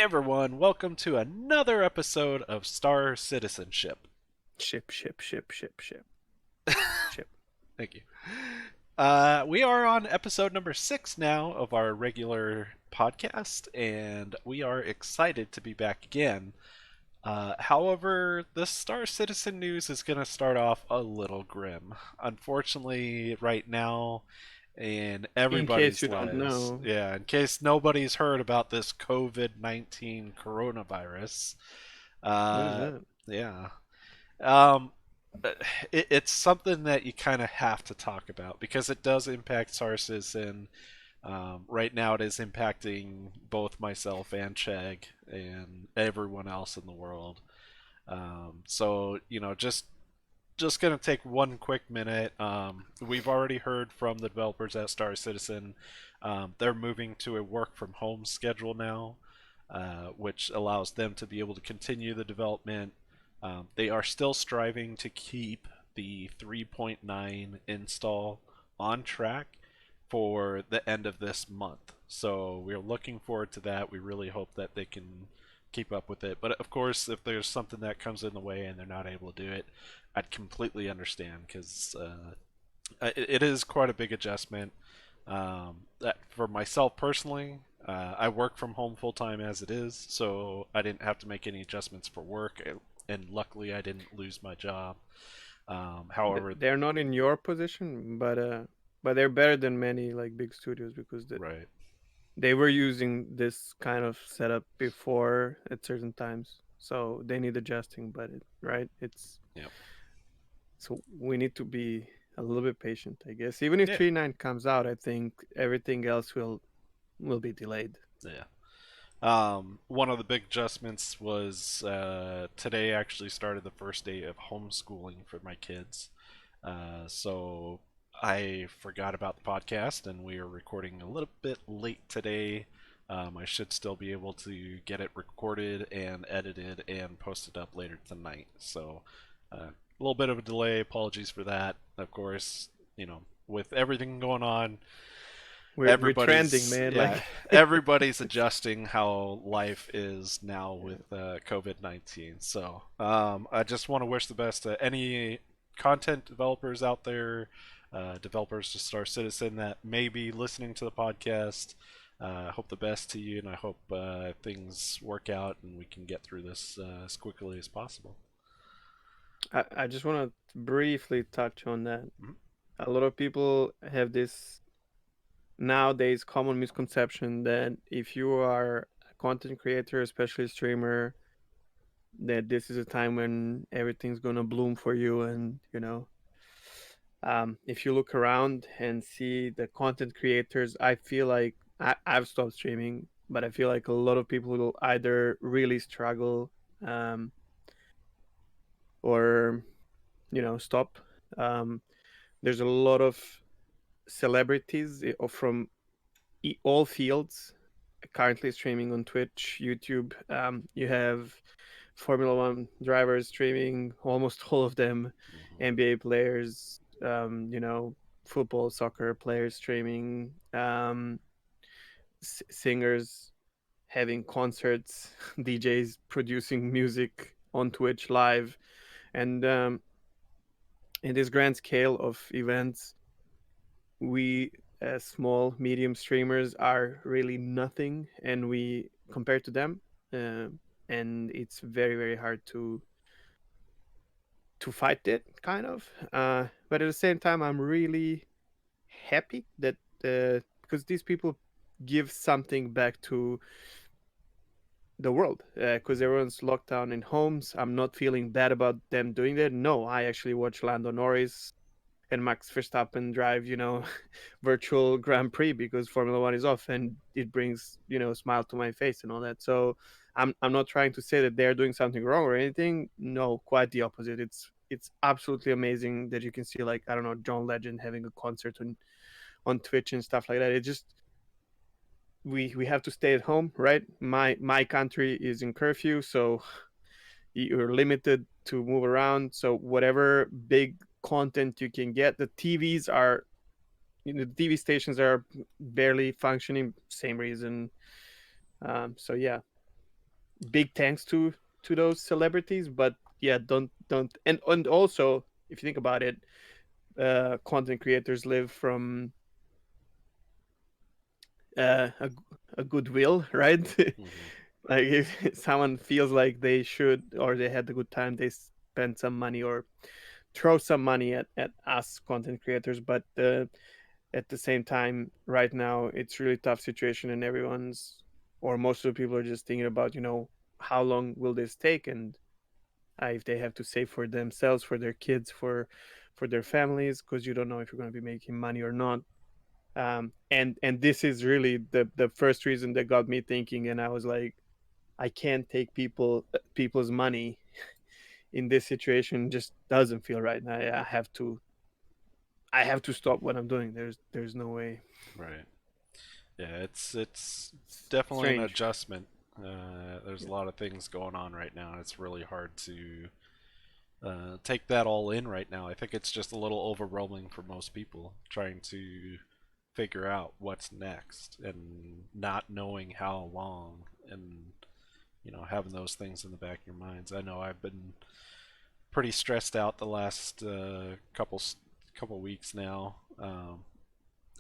everyone, welcome to another episode of Star Citizenship. Ship. Ship. Thank you. We are on episode number 6 now of our regular podcast, and we are excited to be back again. However, the Star Citizen news is going to start off a little grim. Unfortunately, right now, in In case everybody's you don't lives, know, yeah, in case nobody's heard about this COVID 19 coronavirus, what is uh, that? yeah. Um, it's something that you kind of have to talk about because it does impact Sarsis, and right now it is impacting both myself and Chegg and everyone else in the world. So just gonna take one quick minute. We've already heard from the developers at Star Citizen. They're moving to a work from home schedule now, which allows them to be able to continue the development. They are still striving to keep the 3.9 install on track for the end of this month. So we're looking forward to that. We really hope that they can keep up with it. But of course, if there's something that comes in the way and they're not able to do it, I'd completely understand because it is quite a big adjustment. That for myself personally, I work from home full time as it is, so I didn't have to make any adjustments for work, and luckily I didn't lose my job. However, They're not in your position, but they're better than many like big studios because right, they were using this kind of setup before at certain times, so they need adjusting. But right, it's yeah, so we need to be a little bit patient, I guess. Even if yeah, 3.9 comes out, I think everything else will be delayed. yeah. One of the big adjustments was today actually started the first day of homeschooling for my kids. So I forgot about the podcast, and we are recording a little bit late today. I should still be able to get it recorded and edited and posted up later tonight. So a little bit of a delay. Apologies for that. Of course, with everything going on, We're trending, man. yeah, Like everybody's adjusting how life is now with COVID-19. So I just want to wish the best to any content developers out there, developers to Star Citizen that may be listening to the podcast. I hope the best to you, and I hope things work out and we can get through this as quickly as possible. I just want to briefly touch on that. Mhm. A lot of people have this nowadays common misconception that if you are a content creator, especially a streamer, that this is a time when everything's gonna bloom for you. And if you look around and see the content creators, I feel like I've stopped streaming, but I feel like a lot of people will either really struggle um, or stop. Um, there's a lot of celebrities from all fields currently streaming on Twitch, YouTube. You have Formula One drivers streaming, almost all of them, Mhm. NBA players, football, soccer players streaming, singers having concerts, DJs producing music on Twitch live, and in this grand scale of events, we as small medium streamers are really nothing, and we compared to them, uh, and it's very hard to fight it kind of, but at the same time I'm really happy that because these people give something back to the world, because everyone's locked down in homes. I'm not feeling bad about them doing that. No, I actually watch Lando Norris and Max Verstappen drive, virtual Grand Prix because Formula One is off, and it brings a smile to my face and all that. So I'm not trying to say that they're doing something wrong or anything. No, quite the opposite. It's absolutely amazing that you can see, like, I don't know, John Legend having a concert on Twitch and stuff like that. It just we have to stay at home, right? My country is in curfew, so you're limited to move around. So whatever big content you can get, the TVs are the TV stations are barely functioning. Same reason. So yeah, big thanks to those celebrities, but yeah, don't and also if you think about it, content creators live from a goodwill, right? Hmm. Like if someone feels like they should or they had a good time, they spend some money or throw some money at us content creators. But at the same time, right now it's really tough situation, and everyone's or most of the people are just thinking about how long will this take, and if they have to save for themselves, for their kids, for their families, because you don't know if you're going to be making money or not. And this is really the first reason that got me thinking, and I was like, I can't take people's money in this situation. Just doesn't feel right. I have to stop what I'm doing. There's no way. Right. Yeah, it's It's definitely an strange. adjustment. There's Yeah. a lot of things going on right now. It's really hard to take that all in right now. I think it's just a little overwhelming for most people trying to figure out what's next and not knowing how long, and having those things in the back of your minds. I know I've been pretty stressed out the last couple weeks now.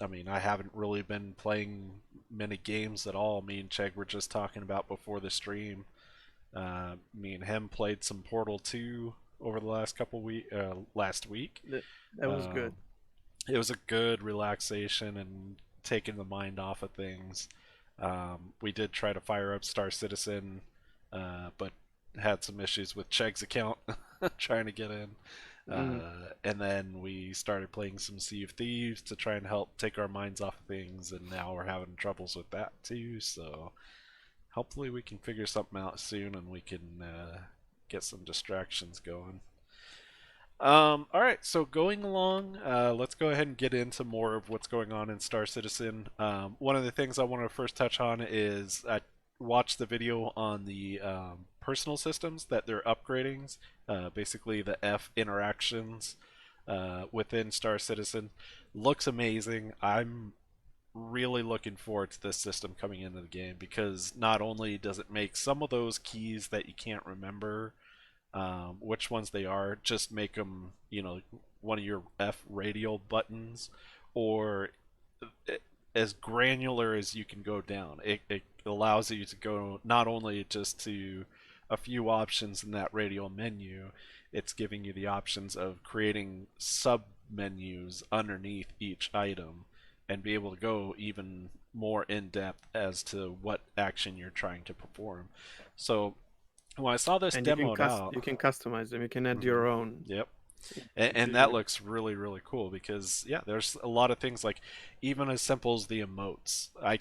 I mean, I haven't really been playing many games at all. Me and Chegg were just talking about before the stream. Me and him played some Portal 2 over the last week. That was Um, good. it was a good relaxation and taking the mind off of things. We did try to fire up Star Citizen, but had some issues with Chegg's account trying to get in. Mm. And then we started playing some Sea of Thieves to try and help take our minds off of things, and now we're having troubles with that too. So hopefully we can figure something out soon and we can get some distractions going. All right, so going along, let's go ahead and get into more of what's going on in Star Citizen. One of the things I want to first touch on is I watched the video on the personal systems that they're upgrading, basically the F interactions within Star Citizen. Looks amazing. I'm really looking forward to this system coming into the game because not only does it make some of those keys that you can't remember which ones they are, just make them, one of your F radial buttons, or as granular as you can go down. It allows you to go not only just to a few options in that radial menu, it's giving you the options of creating sub menus underneath each item and be able to go even more in depth as to what action you're trying to perform. So when I saw this And demoed out, you can customize them. You can add hmm your own. yep, Which and is that really looks really really cool because yeah, there's a lot of things like even as simple as the emotes. I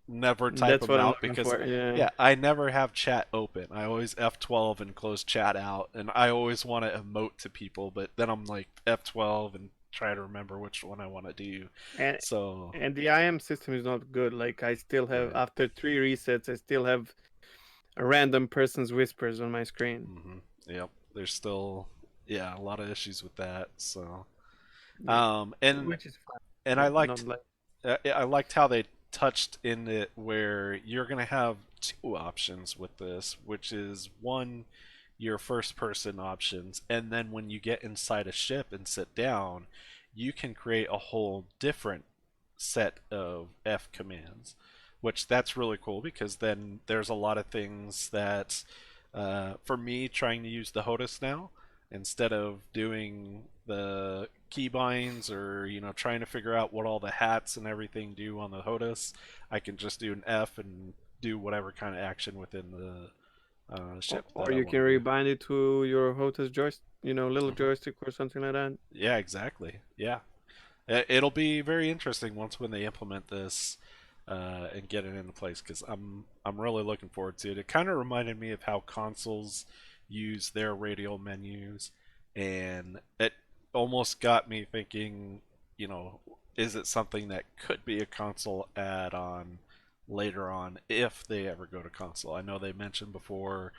never type that's them what I'm out looking because for. Yeah. yeah, I never have chat open. I always F12 and close chat out, and I always want to emote to people, but then I'm like F12 and try to remember which one I want to do. and So and the IM system is not good. Like I still have right. after 3 resets, I still have a random person's whispers on my screen. Yep. There's still yeah a lot of issues with that. So Yeah, and which is fine, and but not like I liked how they touched in it where you're gonna have two options with this, which is one your first person options, and then when you get inside a ship and sit down, you can create a whole different set of F commands, which that's really cool because then there's a lot of things that for me trying to use the HOTAS now instead of doing the keybinds or trying to figure out what all the hats and everything do on the HOTAS, I can just do an F and do whatever kind of action within the ship that or I you can want to do. rebind it to your hotel's joystick, little Hmm. joystick or something like that. Yeah, exactly. Yeah, it'll be very interesting once when they implement this and get it into place because I'm really looking forward to it. It kind of reminded me of how consoles use their radial menus, and it almost got me thinking, you know, is it something that could be a console add-on later on if they ever go to console? I know they mentioned before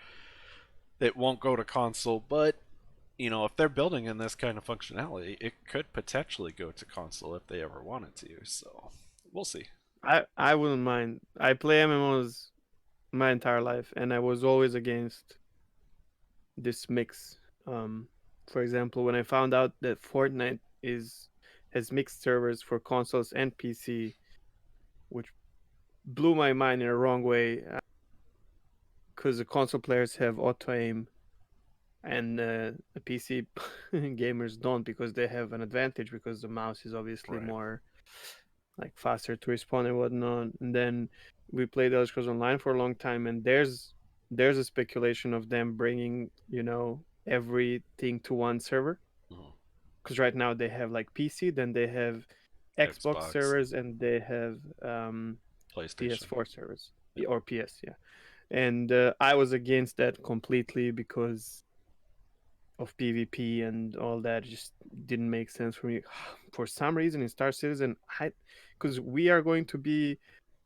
it won't go to console, but if they're building in this kind of functionality, it could potentially go to console if they ever wanted to. So we'll see. I wouldn't mind. I play MMOs my entire life, and I was always against this mix. Um, for example, when I found out that Fortnite is has mixed servers for consoles and PC, which blew my mind in a wrong way, because the console players have auto aim and the PC gamers don't because they have an advantage because the mouse is obviously Right. more like faster to respond and whatnot. And then we played Elder Scrolls Online for a long time, and there's a speculation of them bringing everything to one server Mhm. because right now they have like PC, then they have Xbox Xbox and servers, and they have PlayStation. PS4 servers Yep. or PS, yeah. And I was against that completely because of PvP and all that. It just didn't make sense for me. For some reason, in Star Citizen, because we are going to be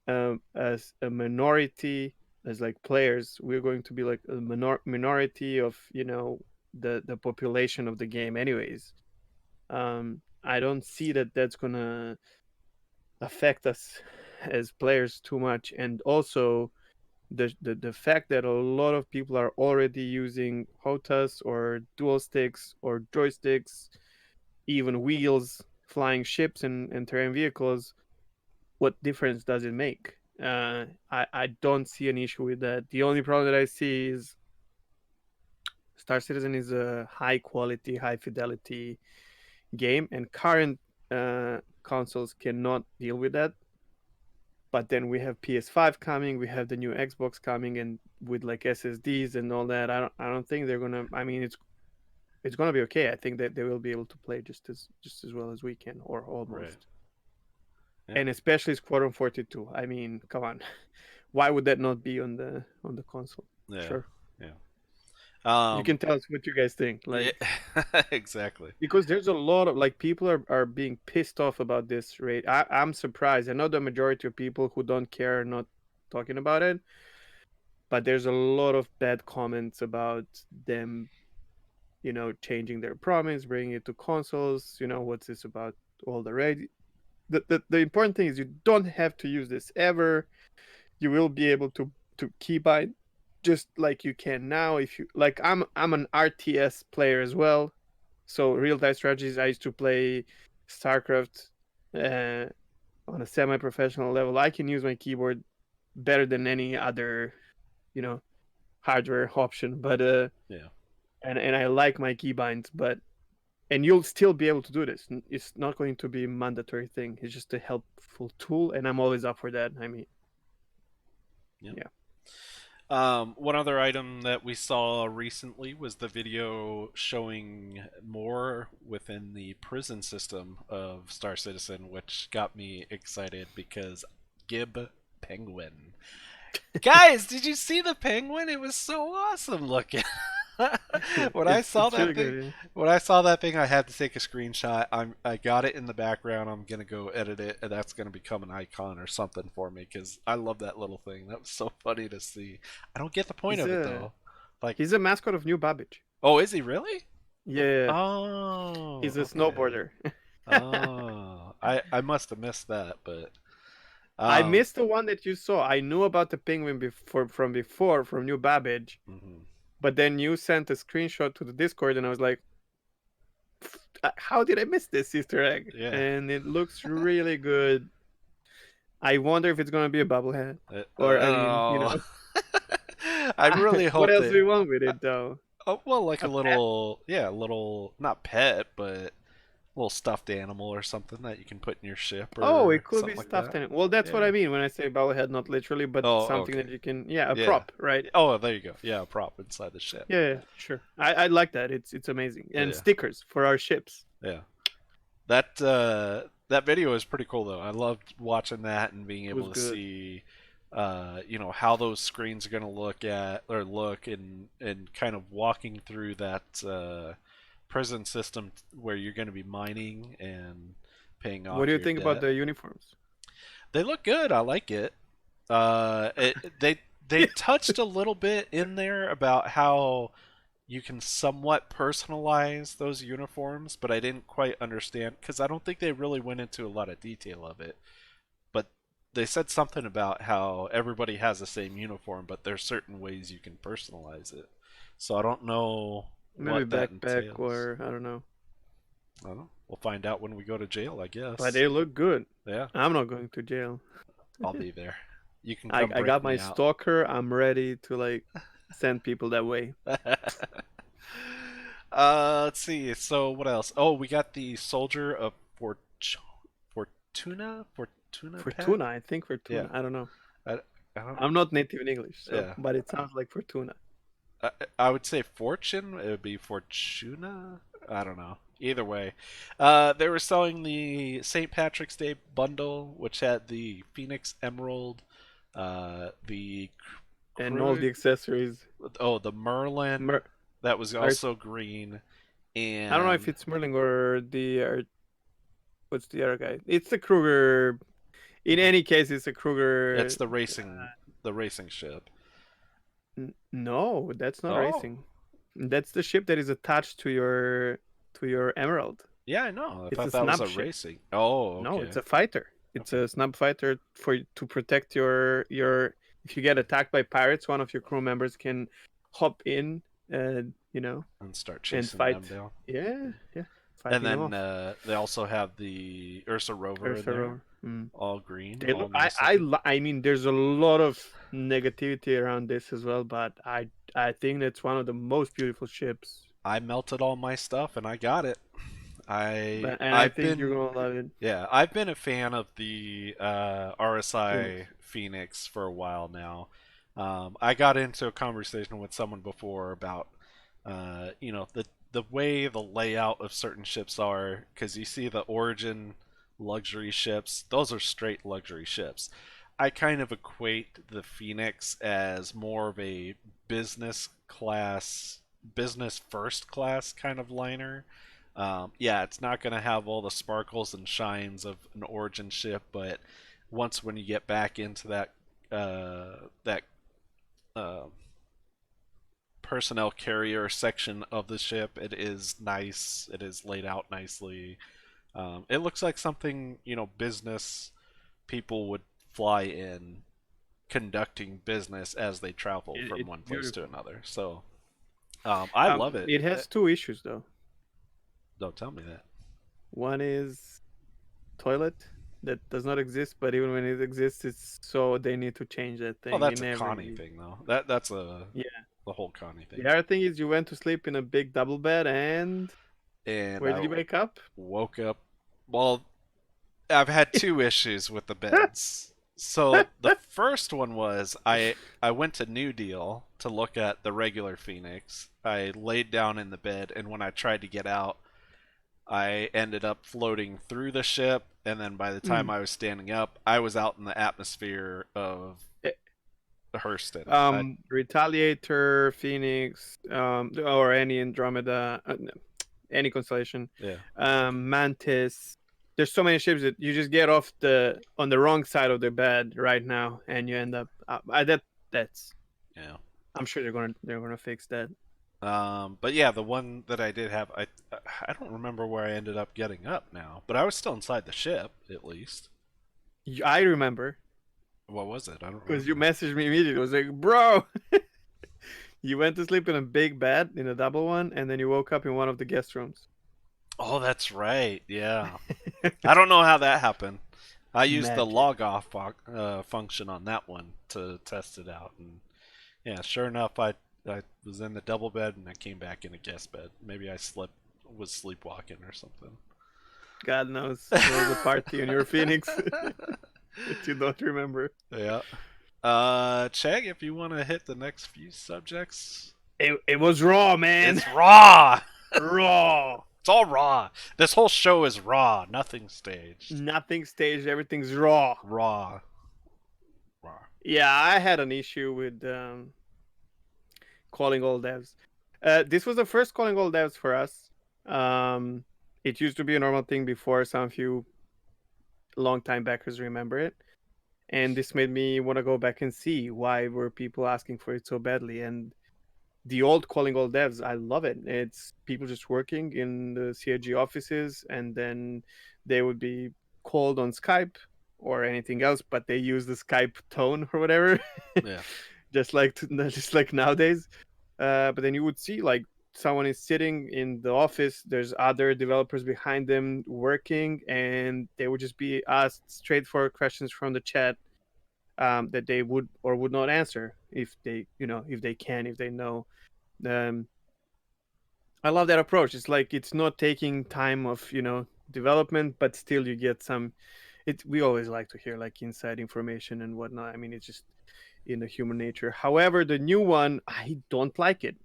as a minority, as like players, we're going to be like a minority of the population of the game, anyways. I don't see that that's gonna affect us as players too much, and also the fact that a lot of people are already using HOTAS or dual sticks or joysticks, even wheels, flying ships and terrain vehicles, what difference does it make? I don't see an issue with that. The only problem that I see is Star Citizen is a high quality, high fidelity game, and current consoles cannot deal with that. But then we have PS5 coming, we have the new Xbox coming, and with like SSDs and all that, I don't think they're gonna. I mean, it's gonna be okay. I think that they will be able to play just as well as we can, or Right. almost. Yeah. And especially Squadron 42. I mean, come on, why would that not be on the console? Yeah. Sure, Yeah. you Um. can tell us what you guys think, Yeah. like Exactly. because there's a lot of like people are being pissed off about this rate. I'm surprised. I know the majority of people who don't care are not talking about it, but there's a lot of bad comments about them, changing their promise, bringing it to consoles. What's this about all the rate? The important thing is you don't have to use this ever. You will be able to keybind just like you can now. If you like, I'm an RTS player as well, so real time strategies. I used to play StarCraft uh, on a semi-professional level. I can use my keyboard better than any other, you know, hardware option. But Yeah. and I like my keybinds, but and you'll still be able to do this. It's not going to be a mandatory thing. It's just a helpful tool, and I'm always up for that. I mean, Yeah. yeah. One other item that we saw recently was the video showing more within the prison system of Star Citizen, which got me excited because Gib Penguin. Guys, did you see the penguin? It was so awesome looking. when I saw It's that really thing, good. Yeah. when I saw that thing, I had to take a screenshot. I got it in the background. I'm gonna go edit it, and that's gonna become an icon or something for me because I love that little thing. That was so funny to see. I don't get the point He's of it a though. Like, he's a mascot of New Babbage. oh, is he really? Yeah, Oh, he's a okay. snowboarder. Oh, I must have missed that, but I um, missed the one that you saw. I knew about the penguin before from New Babbage, mhm. but then you sent a screenshot to the Discord, and I was like, "How did I miss this Easter egg?" Yeah. And it looks really good. I wonder if it's gonna be a bobblehead, or I mean, Oh, I really what hope else do that. we want with it though? Oh, well, like a A pet? little, yeah, a little, not pet, but a little stuffed animal or something that you can put in your ship Oh, it or could be something like stuffed that. in it. Well, that's what I Yeah. mean when I say bobblehead, not literally, but Oh, something okay. that you can, yeah, a Yeah. prop, right? Oh, there you go. Yeah, a prop inside the ship. Yeah, yeah, sure. I like that. It's amazing. And Yeah. stickers for our ships. Yeah. That video is pretty cool though. I loved watching that and being It able was to good. see how those screens are going to look and kind of walking through that prison system where you're going to be mining and paying What do off you your think about debt. the uniforms? They look good. I like it. They touched a little bit in there about how you can somewhat personalize those uniforms, but I didn't quite understand because I don't think they really went into a lot of detail of it. But they said something about how everybody has the same uniform, but there's certain ways you can personalize it. So I don't know Maybe what that backpack entails. or I don't know. I don't know. We'll find out when we go to jail, I But guess. they look good. Yeah, I'm not going to jail. I'll be there. You can I come I break got me my out. stalker. I'm ready to like send people that way. Let's see. So what else? Oh, we got the Soldier of Fortuna pet. Fortuna, I think Yeah, Fortuna. I don't know. I, I don't. I'm not native in English, so Yeah, but it sounds like Fortuna. I, I would say Fortune. It would be Fortuna. I don't know. Either way, they were selling the St. Patrick's Day bundle, which had the Phoenix Emerald, the And all Krug, the accessories. the Merlin Mer- that was or also green, I don't know if and it's Merlin or the what's the other guy? It's the Kruger. In any case, it's a it's Kruger. the racing ship. No, that's not Oh, racing. That's the ship that is attached to your Emerald. yeah, I know. I It's thought a that was snub a ship. racing. Oh, No, okay, it's a fighter. It's okay, a snub fighter for to protect your. If you get attacked by pirates, one of your crew members can hop in, you know, and start and chasing them fight. down. Yeah, yeah, And fighting them then off. they also have the Ursa Rover in Ursa there, Rover. Mm. all green, They all look. nice looking. I mean, there's a lot of negativity around this as well, but I think that's one of the most beautiful ships. I melted all my stuff and I got it. I But and I I've think you're been gonna love it. Yeah, I've been a fan of the Phoenix. RSI Phoenix for a while now. I got into a conversation with someone before about, the way the layout of certain ships are, because you see the Origin luxury ships; those are straight luxury ships. I kind of equate the Phoenix as more of a business class, business first class kind of liner. Yeah, it's not going to have all the sparkles and shines of an Origin ship, but once when you get back into that uh, personnel carrier section of the ship, it is nice. It is laid out nicely. It looks like something business people would fly in, conducting business as they travel from It's one place to beautiful. another. So I love it. It has two issues though. Don't tell me that. One is toilet that does not exist, but even when it exists, it's so they need to change that Oh, thing that's in a Connie every. thing, though. That's Yeah. the whole Connie The thing. other thing is you went to sleep in a big double bed, and And where I did you wake up? woke up. Well, I've had two issues with the beds. So the first one was I went to New Deal to look at the regular Phoenix. I laid down in the bed, and when I tried to get out, I ended up floating through the ship. And then by the time Mm. I was standing up, I was out in the atmosphere of Eh, Hurston. Retaliator, Phoenix, or any Andromeda, no, any constellation, Yeah. Mantis. There's so many ships that you just get off the on the wrong side of the bed right now, and you end up. That's. Yeah. I'm sure they're gonna fix that. But yeah, the one that I did have, I don't remember where I ended up getting up now, but I was still inside the ship at least. I remember What was it? I don't because you remember. messaged me immediately. It was like, bro, you went to sleep in a big bed in a double one, and then you woke up in one of the guest rooms. Oh, that's right. Yeah, I don't know how that happened. I used the Magic. log off function on that one to test it out, and yeah, sure enough, I was in the double bed and I came back in a guest bed. Maybe I was sleepwalking or something. God knows there was a party in your Phoenix that you don't remember. Yeah. Chegg, if you want to hit the next few subjects, It was raw, man. it's raw. Raw. It's all raw. This whole show is raw. Nothing staged. Nothing staged. Everything's raw. Raw. Raw. Yeah, I had an issue with calling all devs. This was the first calling all devs for us. Um, it used to be a normal thing before. Some of you longtime backers remember it, and this made me want to go back and see why were people asking for it so badly. And the old calling all devs, I love it. It's people just working in the CIG offices, and then they would be called on Skype or anything else, but they use the Skype tone or whatever, Yeah. just like nowadays. But then you would see like someone is sitting in the office. There's other developers behind them working, and they would just be asked straightforward questions from the chat that they would or would not answer if they, if they can, if they know. Um, I love that approach. It's like it's not taking time of development, but still you get some. It We always like to hear like inside information and whatnot. I mean, it's just in the human nature. However, the new one, I don't like it.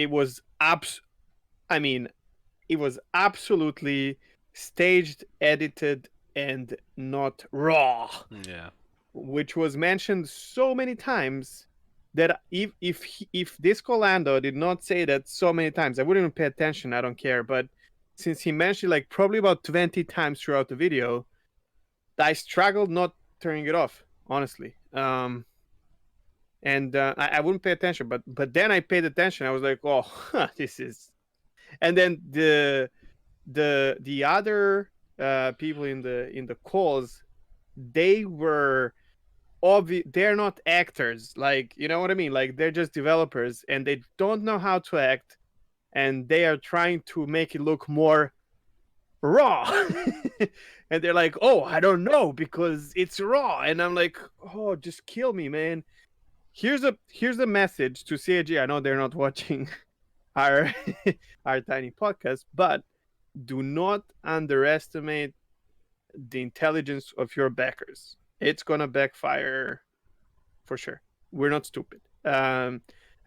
It was I mean, it was absolutely staged, edited, and not raw, Yeah. which was mentioned so many times that if Disco Lando did not say that so many times, I wouldn't even pay attention. I don't care. But since he mentioned like probably about 20 times throughout the video, I struggled not turning it off, honestly. And I wouldn't pay attention, but then I paid attention. I was like, oh, this is. And then the other people in the calls, they were they're not actors, like, you know what I mean, like they're just developers and they don't know how to act, and they are trying to make it look more raw. And they're like, oh, I don't know because it's raw, and I'm like, oh, just kill me, man. Here's a message to CAG. I know they're not watching our our tiny podcast, but do not underestimate the intelligence of your backers. It's gonna backfire for sure. We're not stupid. And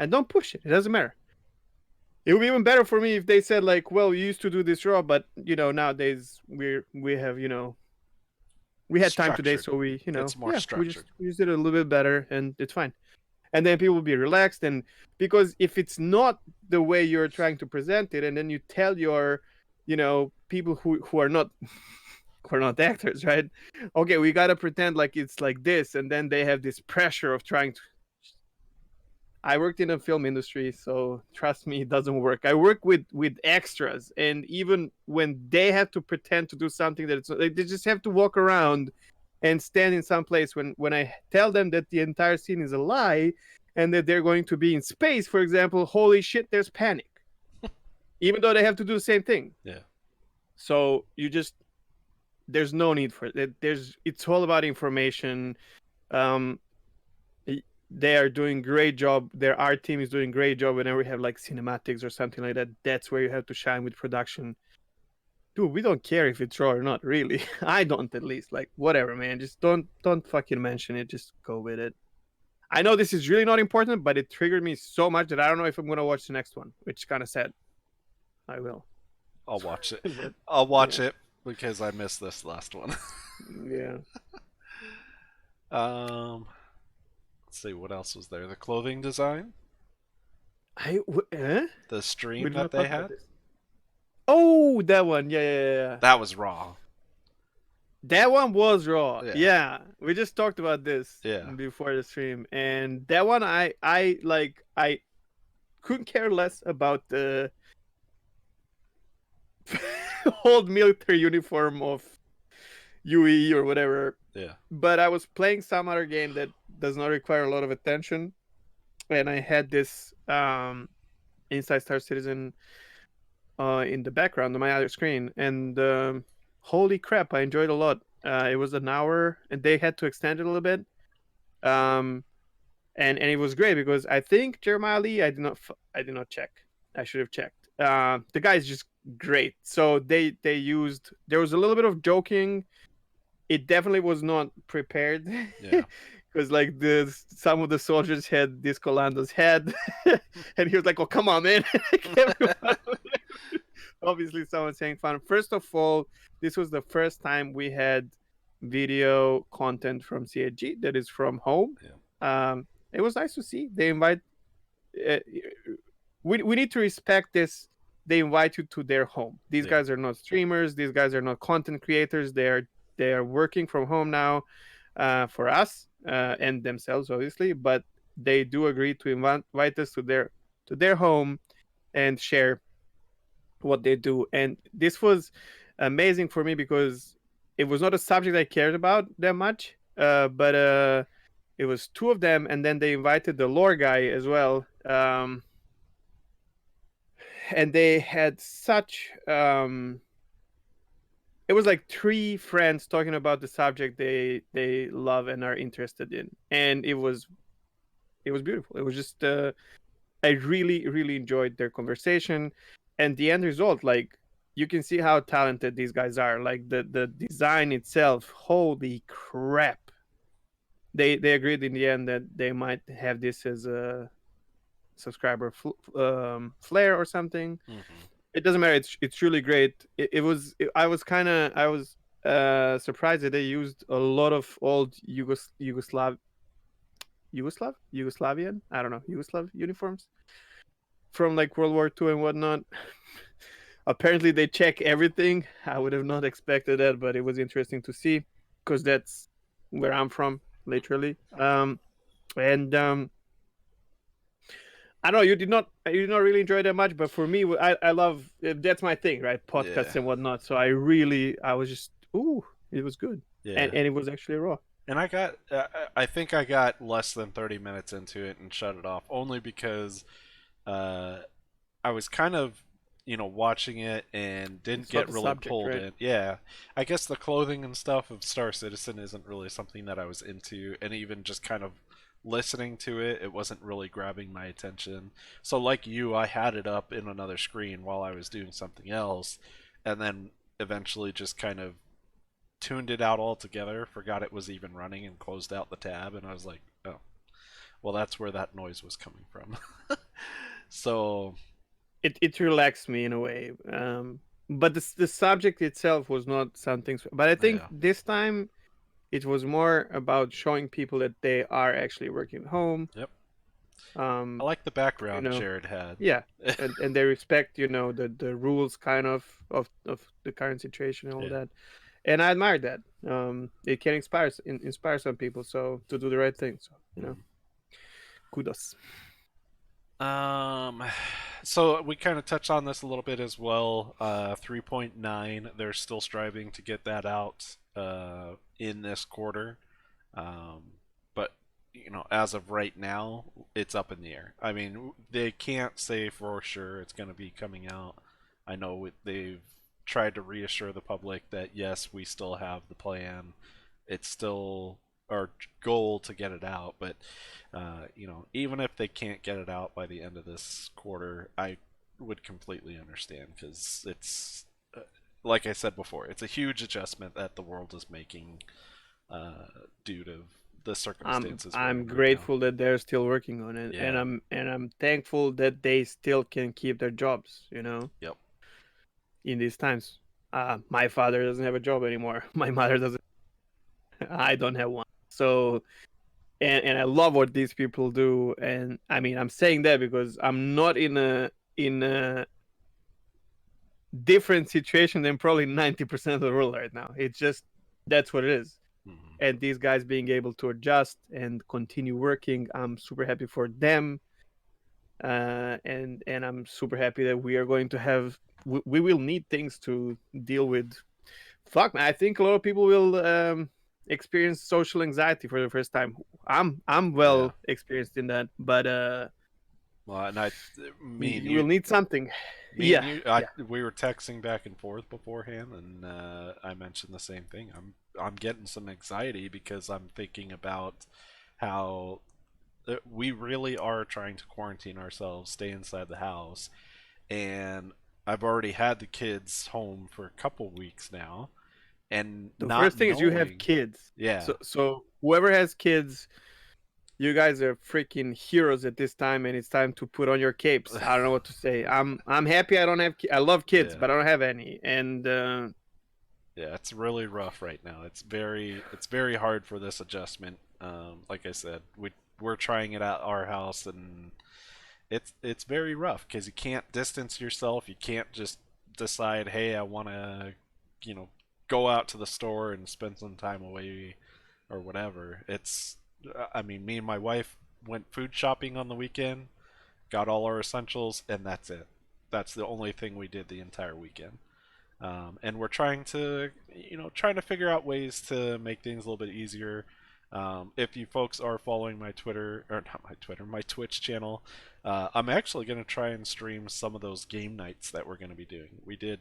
don't push it. It doesn't matter. It would be even better for me if they said like, "Well, we used to do this raw, but nowadays we have we had time today, Structured. so we It's more yeah, structured. we just did it a little bit better, and it's fine." And then people will be relaxed, and because if it's not the way you're trying to present it, and then you tell your people who are not who are not actors, right? Okay, we gotta pretend like it's like this, and then they have this pressure of trying to. I worked in a film industry, so trust me, it doesn't work. I work with extras, and even when they have to pretend to do something that it's like, they just have to walk around and stand in some place. When I tell them that the entire scene is a lie and that they're going to be in space, for example, holy shit, there's panic, even though they have to do the same thing. Yeah. So there's no need for it. It's all about information. Um, they are doing great job. Their art team is doing great job. Whenever we have like cinematics or something like that, that's where you have to shine with production. Dude, we don't care if it's raw or not, really. I don't, at least. Like, whatever, man. Just don't fucking mention it. Just go with it. I know this is really not important, but it triggered me so much that I don't know if I'm gonna watch the next one, which is kind of sad. I will. I'll watch it. But I'll watch yeah, it because I missed this last one. yeah. um, let's see what else was there. The clothing design, the We stream did that not they talk about had, this. Oh, that one. Yeah, yeah, yeah, yeah. that was raw. That one was raw. Yeah. Yeah, we just talked about this Yeah. before the stream, and that one I couldn't care less about the old military uniform of UE or whatever. Yeah. But I was playing some other game that does not require a lot of attention, and I had this Inside Star Citizen in the background on my other screen, and holy crap, I enjoyed it a lot. It was an hour, and they had to extend it a little bit. Um, and it was great because I think Jeremiah Lee, I did not check. I should have checked. The guy is just great. So they used, there was a little bit of joking. It definitely was not prepared. Yeah. Because like some of the soldiers had Disco Lando's head, and he was like, "Oh, come on, man!" Obviously, someone saying fun. First of all, this was the first time we had video content from CAG that is from home. It was nice to see. They invite. Uh, we need to respect this. They invite you to their home. These Yeah. guys are not streamers. These guys are not content creators. They are working from home now, for us and themselves, obviously. But they do agree to invite us to their home and share what they do. And this was amazing for me because it was not a subject I cared about that much. But it was two of them, and then they invited the lore guy as well. And they had such it was like three friends talking about the subject they love and are interested in, and it was beautiful. It was just I really enjoyed their conversation, and the end result, like, you can see how talented these guys are. Like the design itself, holy crap. They agreed in the end that they might have this as a subscriber flare or something. Hmm. It doesn't matter. It's really great. I was kind of I was surprised that they used a lot of old Yugoslavian, I don't know, Yugoslav uniforms from like World War II and whatnot. Apparently they check everything. I would have not expected that, but it was interesting to see because that's where I'm from, literally. And I don't know. You did not really enjoy that much, but for me, I love that's my thing, right? Yeah, Podcasts and whatnot. So I was just ooh, it was good, and yeah. and it was actually raw. And I think I got less than 30 minutes into it and shut it off only because uh, I was kind of, watching it and You didn't saw get the really subject, pulled right? in. Yeah, I guess the clothing and stuff of Star Citizen isn't really something that I was into, and even just kind of listening to it, it wasn't really grabbing my attention. So, like you, I had it up in another screen while I was doing something else, and then eventually just kind of tuned it out altogether, forgot it was even running, and closed out the tab, and I was like, oh, well, that's where that noise was coming from. So, It relaxed me in a way. But the subject itself was not something. But I think yeah. this time it was more about showing people that they are actually working at home. Yep. I Um, like the you background know, Jared had. yeah, and they respect the rules kind of the current situation and all Yeah. that. And I admire that. It can inspire some people so to do the right thing. So Mhm. kudos. Um, so we kind of touched on this a little bit as well. 3.9, they're still striving to get that out in this quarter. Um, but as of right now, it's up in the air. I mean, they can't say for sure it's going to be coming out. I know they've tried to reassure the public that yes, we still have the plan. It's still our goal to get it out, but even if they can't get it out by the end of this quarter, I would completely understand because like I said before, it's a huge adjustment that the world is making due to the I'm circumstances we're I'm in right now. grateful that they're still working on it, and Yeah. I'm thankful that they still can keep their jobs. Yep. In these times. My father doesn't have a job anymore. My mother doesn't. I don't have one. So and I love what these people do. And I mean, I'm saying that because I'm not in a different situation than probably 90% of the world right now. It's just that's what it is. Hmm. And these guys being able to adjust and continue working, I'm super happy for them. And I'm super happy that we are going to have we will need things to deal with. Fuck, man, I think a lot of people will experience social anxiety for the first time. I'm Yeah. well experienced in that, but Well, and me and you you, will need something. me and Yeah, you, yeah. we were texting back and forth beforehand, and I mentioned the same thing. I'm getting some anxiety because I'm thinking about how we really are trying to quarantine ourselves, stay inside the house, and I've already had the kids home for a couple weeks now, and The not first thing is you have knowing, kids. yeah, So whoever has kids, you guys are freaking heroes at this time, and it's time to put on your capes. I don't know what to say. I'm happy I don't have. I love kids, yeah, but I don't have any. And yeah, it's really rough right now. It's very hard for this adjustment. Like I said, we're trying it at our house, and it's very rough because you can't distance yourself. You can't just decide, hey, I want to, you know, go out to the store and spend some time away or whatever. I mean, me and my wife went food shopping on the weekend, got all our essentials, and that's it. That's the only thing we did the entire weekend. And we're trying to, trying to figure out ways to make things a little bit easier. If you folks are following my Twitter, or not my Twitter, my Twitch channel, I'm actually going to try and stream some of those game nights that we're going to be doing. We did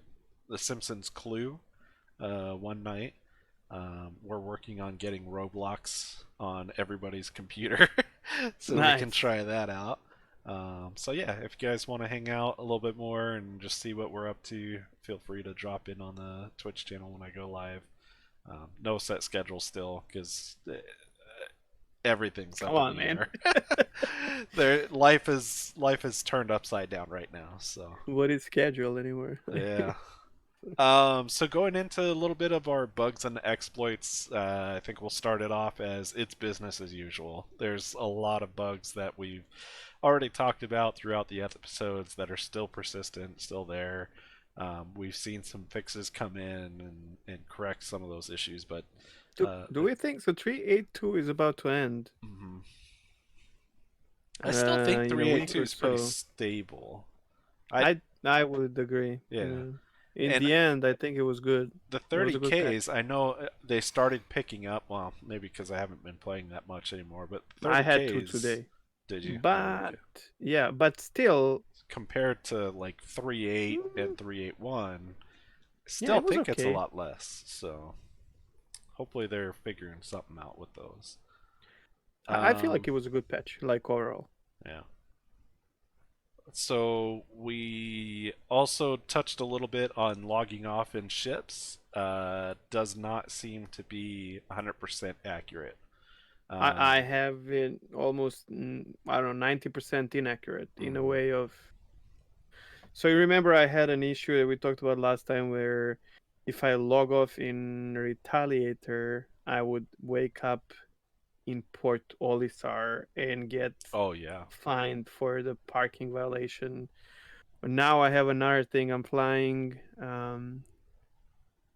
The Simpsons Clue one night. We're working on getting Roblox on everybody's computer so we can Nice. try that out. So yeah, if you guys want to hang out a little bit more and just see what we're up to, feel free to drop in on the Twitch channel when I go live. No set schedule still because everything's Come up in on, the man. air. Life is turned upside down right now. So What is schedule anymore? yeah. So going into a little bit of our bugs and exploits, I think we'll start it off as it's business as usual. There's a lot of bugs that we've already talked about throughout the episodes that are still persistent, still there. We've seen some fixes come in and correct some of those issues, but Do we think so? 382 is about to end mhm. I still think in a week 382 or is pretty so. stable. I I would agree. Yeah, In and the end, I think it was good. the It was a good patch. 30Ks, I know they started picking up. Well, maybe because I haven't been playing that much anymore, but I had two 30Ks, today, did you? Oh, but okay. yeah, but still, Compared to like 3.8 and mm, 3.81, yeah, still it was think it's a okay. lot less. So hopefully they're figuring something out with those. I feel like Um, it was a good patch, like overall. yeah. So we also touched a little bit on logging off in ships. Does not seem to be 100% accurate. I Um, have it almost I don't know 90% inaccurate in a mhm. way of. So you remember I had an issue that we talked about last time where if I log off in Retaliator, I would wake up in Port Olisar and get Oh yeah. fined for the parking violation. But now I have another thing I'm flying.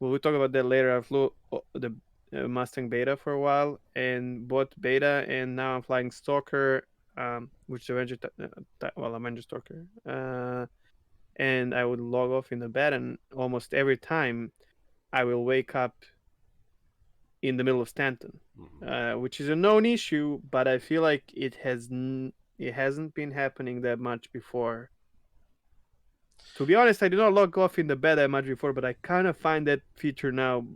We'll talk about that later. I flew the Mustang Beta for a while and bought Beta, and now I'm flying Stalker, which is Avenger. Well, Avenger Stalker. And I would log off in the bed, and almost every time I will wake up in the middle of Stanton, Mhm. which is a known issue, but I feel like it hasn't been happening that much before. To be honest, I did not log off in the bed that much before, but I kind of find that feature now.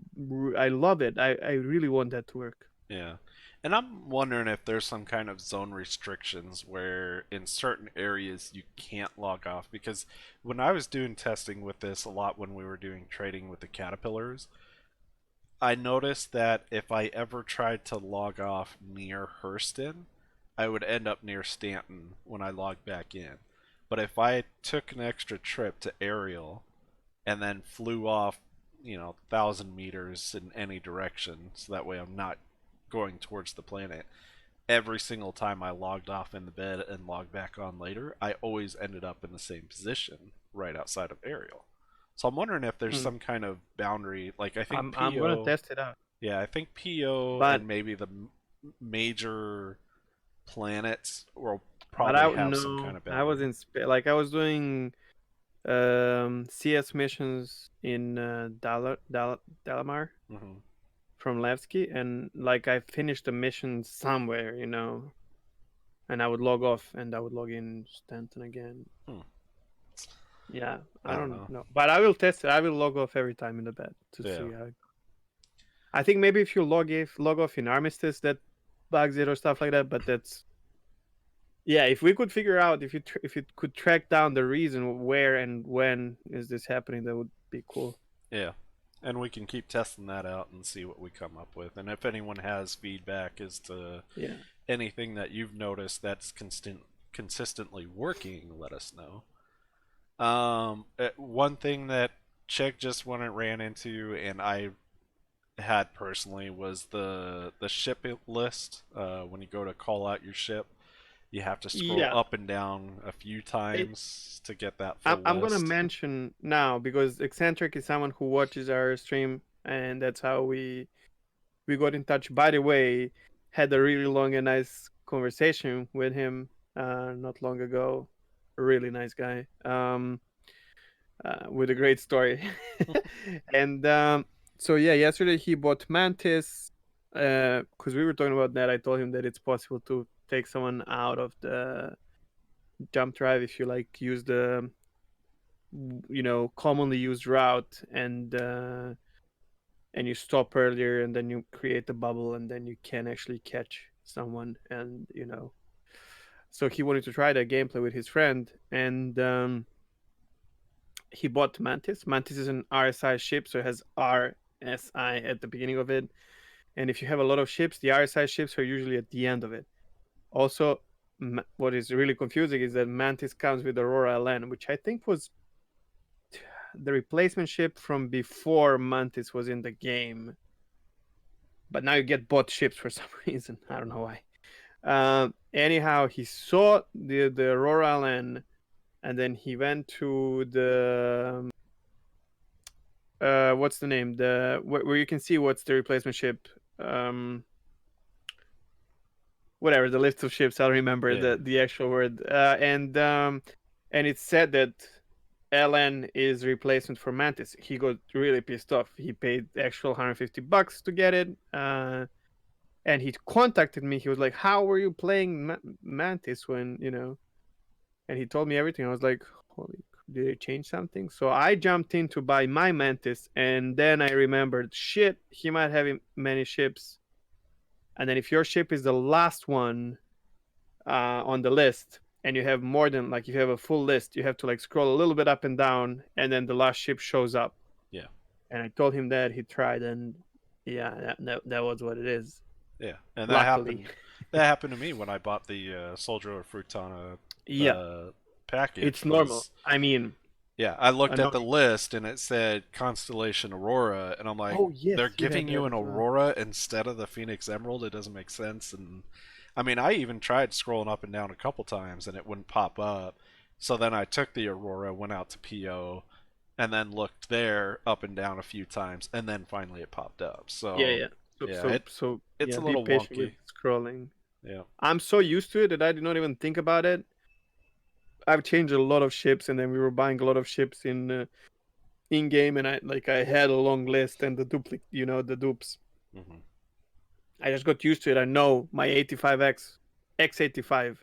I love it. I really want that to work. Yeah. And I'm wondering if there's some kind of zone restrictions where in certain areas you can't log off. Because when I was doing testing with this a lot when we were doing trading with the caterpillars, I noticed that if I ever tried to log off near Hurston, I would end up near Stanton when I logged back in. But if I took an extra trip to Ariel and then flew off, 1,000 meters in any direction, so that way I'm not going towards the planet, every single time I logged off in the bed and logged back on later, I always ended up in the same position right outside of Ariel. So I'm wondering if there's Hmm. some kind of boundary. Like I think I'm gonna PO, test it out. yeah, I think PO But and maybe the major planets will I probably don't have some know. kind of I was boundary. in like I was doing CS missions in Dalamar Hmm. from Levski, and like I finished the mission somewhere, and I would log off and I would log in Stanton again. Hmm. Yeah, I I don't don't know. know, but I will test it. I will log off every time in the bed to Yeah. see how. I think maybe if you log off in Armistice, that bugs it or stuff like that. But that's yeah. If we could figure out if you could track down the reason where and when is this happening, that would be cool. Yeah. And we can keep testing that out and see what we come up with. And if anyone has feedback as to Yeah. anything that you've noticed that's consistently working, let us know. One thing that Czech just went and ran into, and I had personally, was the ship list. When you go to call out your ship, you have to scroll Yeah. up and down a few It, times to get that I'm full I'm gonna list. mention now because Eccentric is someone who watches our stream, and that's how we got in touch. By the way, had a really long and nice conversation with him not long ago. A really nice guy. with a great story. And so yeah, yesterday he bought Mantis because we were talking about that. I told him that it's possible to take someone out of the jump drive if you like use the commonly used route, and you stop earlier and then you create a bubble and then you can actually catch someone. And so he wanted to try that gameplay with his friend, and he bought Mantis. Mantis is an RSI ship, so it has RSI at the beginning of it. And if you have a lot of ships, the RSI ships are usually at the end of it. Also, what is really confusing is that Mantis comes with Aurora LN, which I think was the replacement ship from before Mantis was in the game. But now you get bot ships for some reason. I don't know why. Anyhow, he saw the Aurora LN, and then he went to the what's the name, the where you can see what's the replacement ship, um whatever, the list of ships. I don't remember Yeah, the actual word. And it said that LN is replacement for Mantis. He got really pissed off. He paid the actual $150 to get it. And he contacted me. He was like, how were you playing Mantis when and he told me everything. I was like, holy, did they change something? So I jumped in to buy my Mantis, and then I remembered, shit, he might have many ships. And then if your ship is the last one on the list, and you have more than, like, if you have a full list, you have to like scroll a little bit up and down, and then the last ship shows up. yeah, And I told him that. He tried, and yeah, that was what it is. yeah. And that Luckily, happened. That happened to me when I bought the Soldier of Frutana yeah, uh, package. it's normal. Was I mean, Yeah, I looked at the annoying. list and it said Constellation Aurora, and I'm like, Oh they're yes, you had giving that you an as well. Aurora instead of the Phoenix Emerald. It doesn't make sense. And I mean, I even tried scrolling up and down a couple times and it wouldn't pop up. So then I took the Aurora, went out to PO, and then looked there up and down a few times, and then finally it popped up. Yeah, So yeah. So yeah, so so it's yeah, a be little patient with wonky. scrolling. Yeah. I'm so used to it that I did not even think about it. I've changed a lot of ships, and then we were buying a lot of ships in game, and I had a long list and the duplicate, the dupes. Hmm. I just got used to it. I know my 85X X85.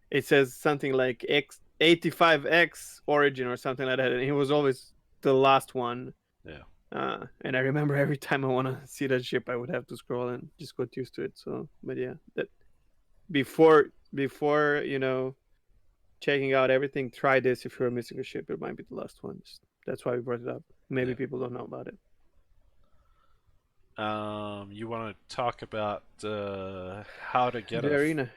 It says something like X 85X origin or something like that, and it was always the last one. Yeah. And I remember every time I want to see that ship, I would have to scroll and just got used to it. So, but yeah, that before checking out everything, try this. If you're missing a ship, it might be the last one. That's why we brought it up. Maybe Yeah. people don't know about it. You want to talk about how to get The arena.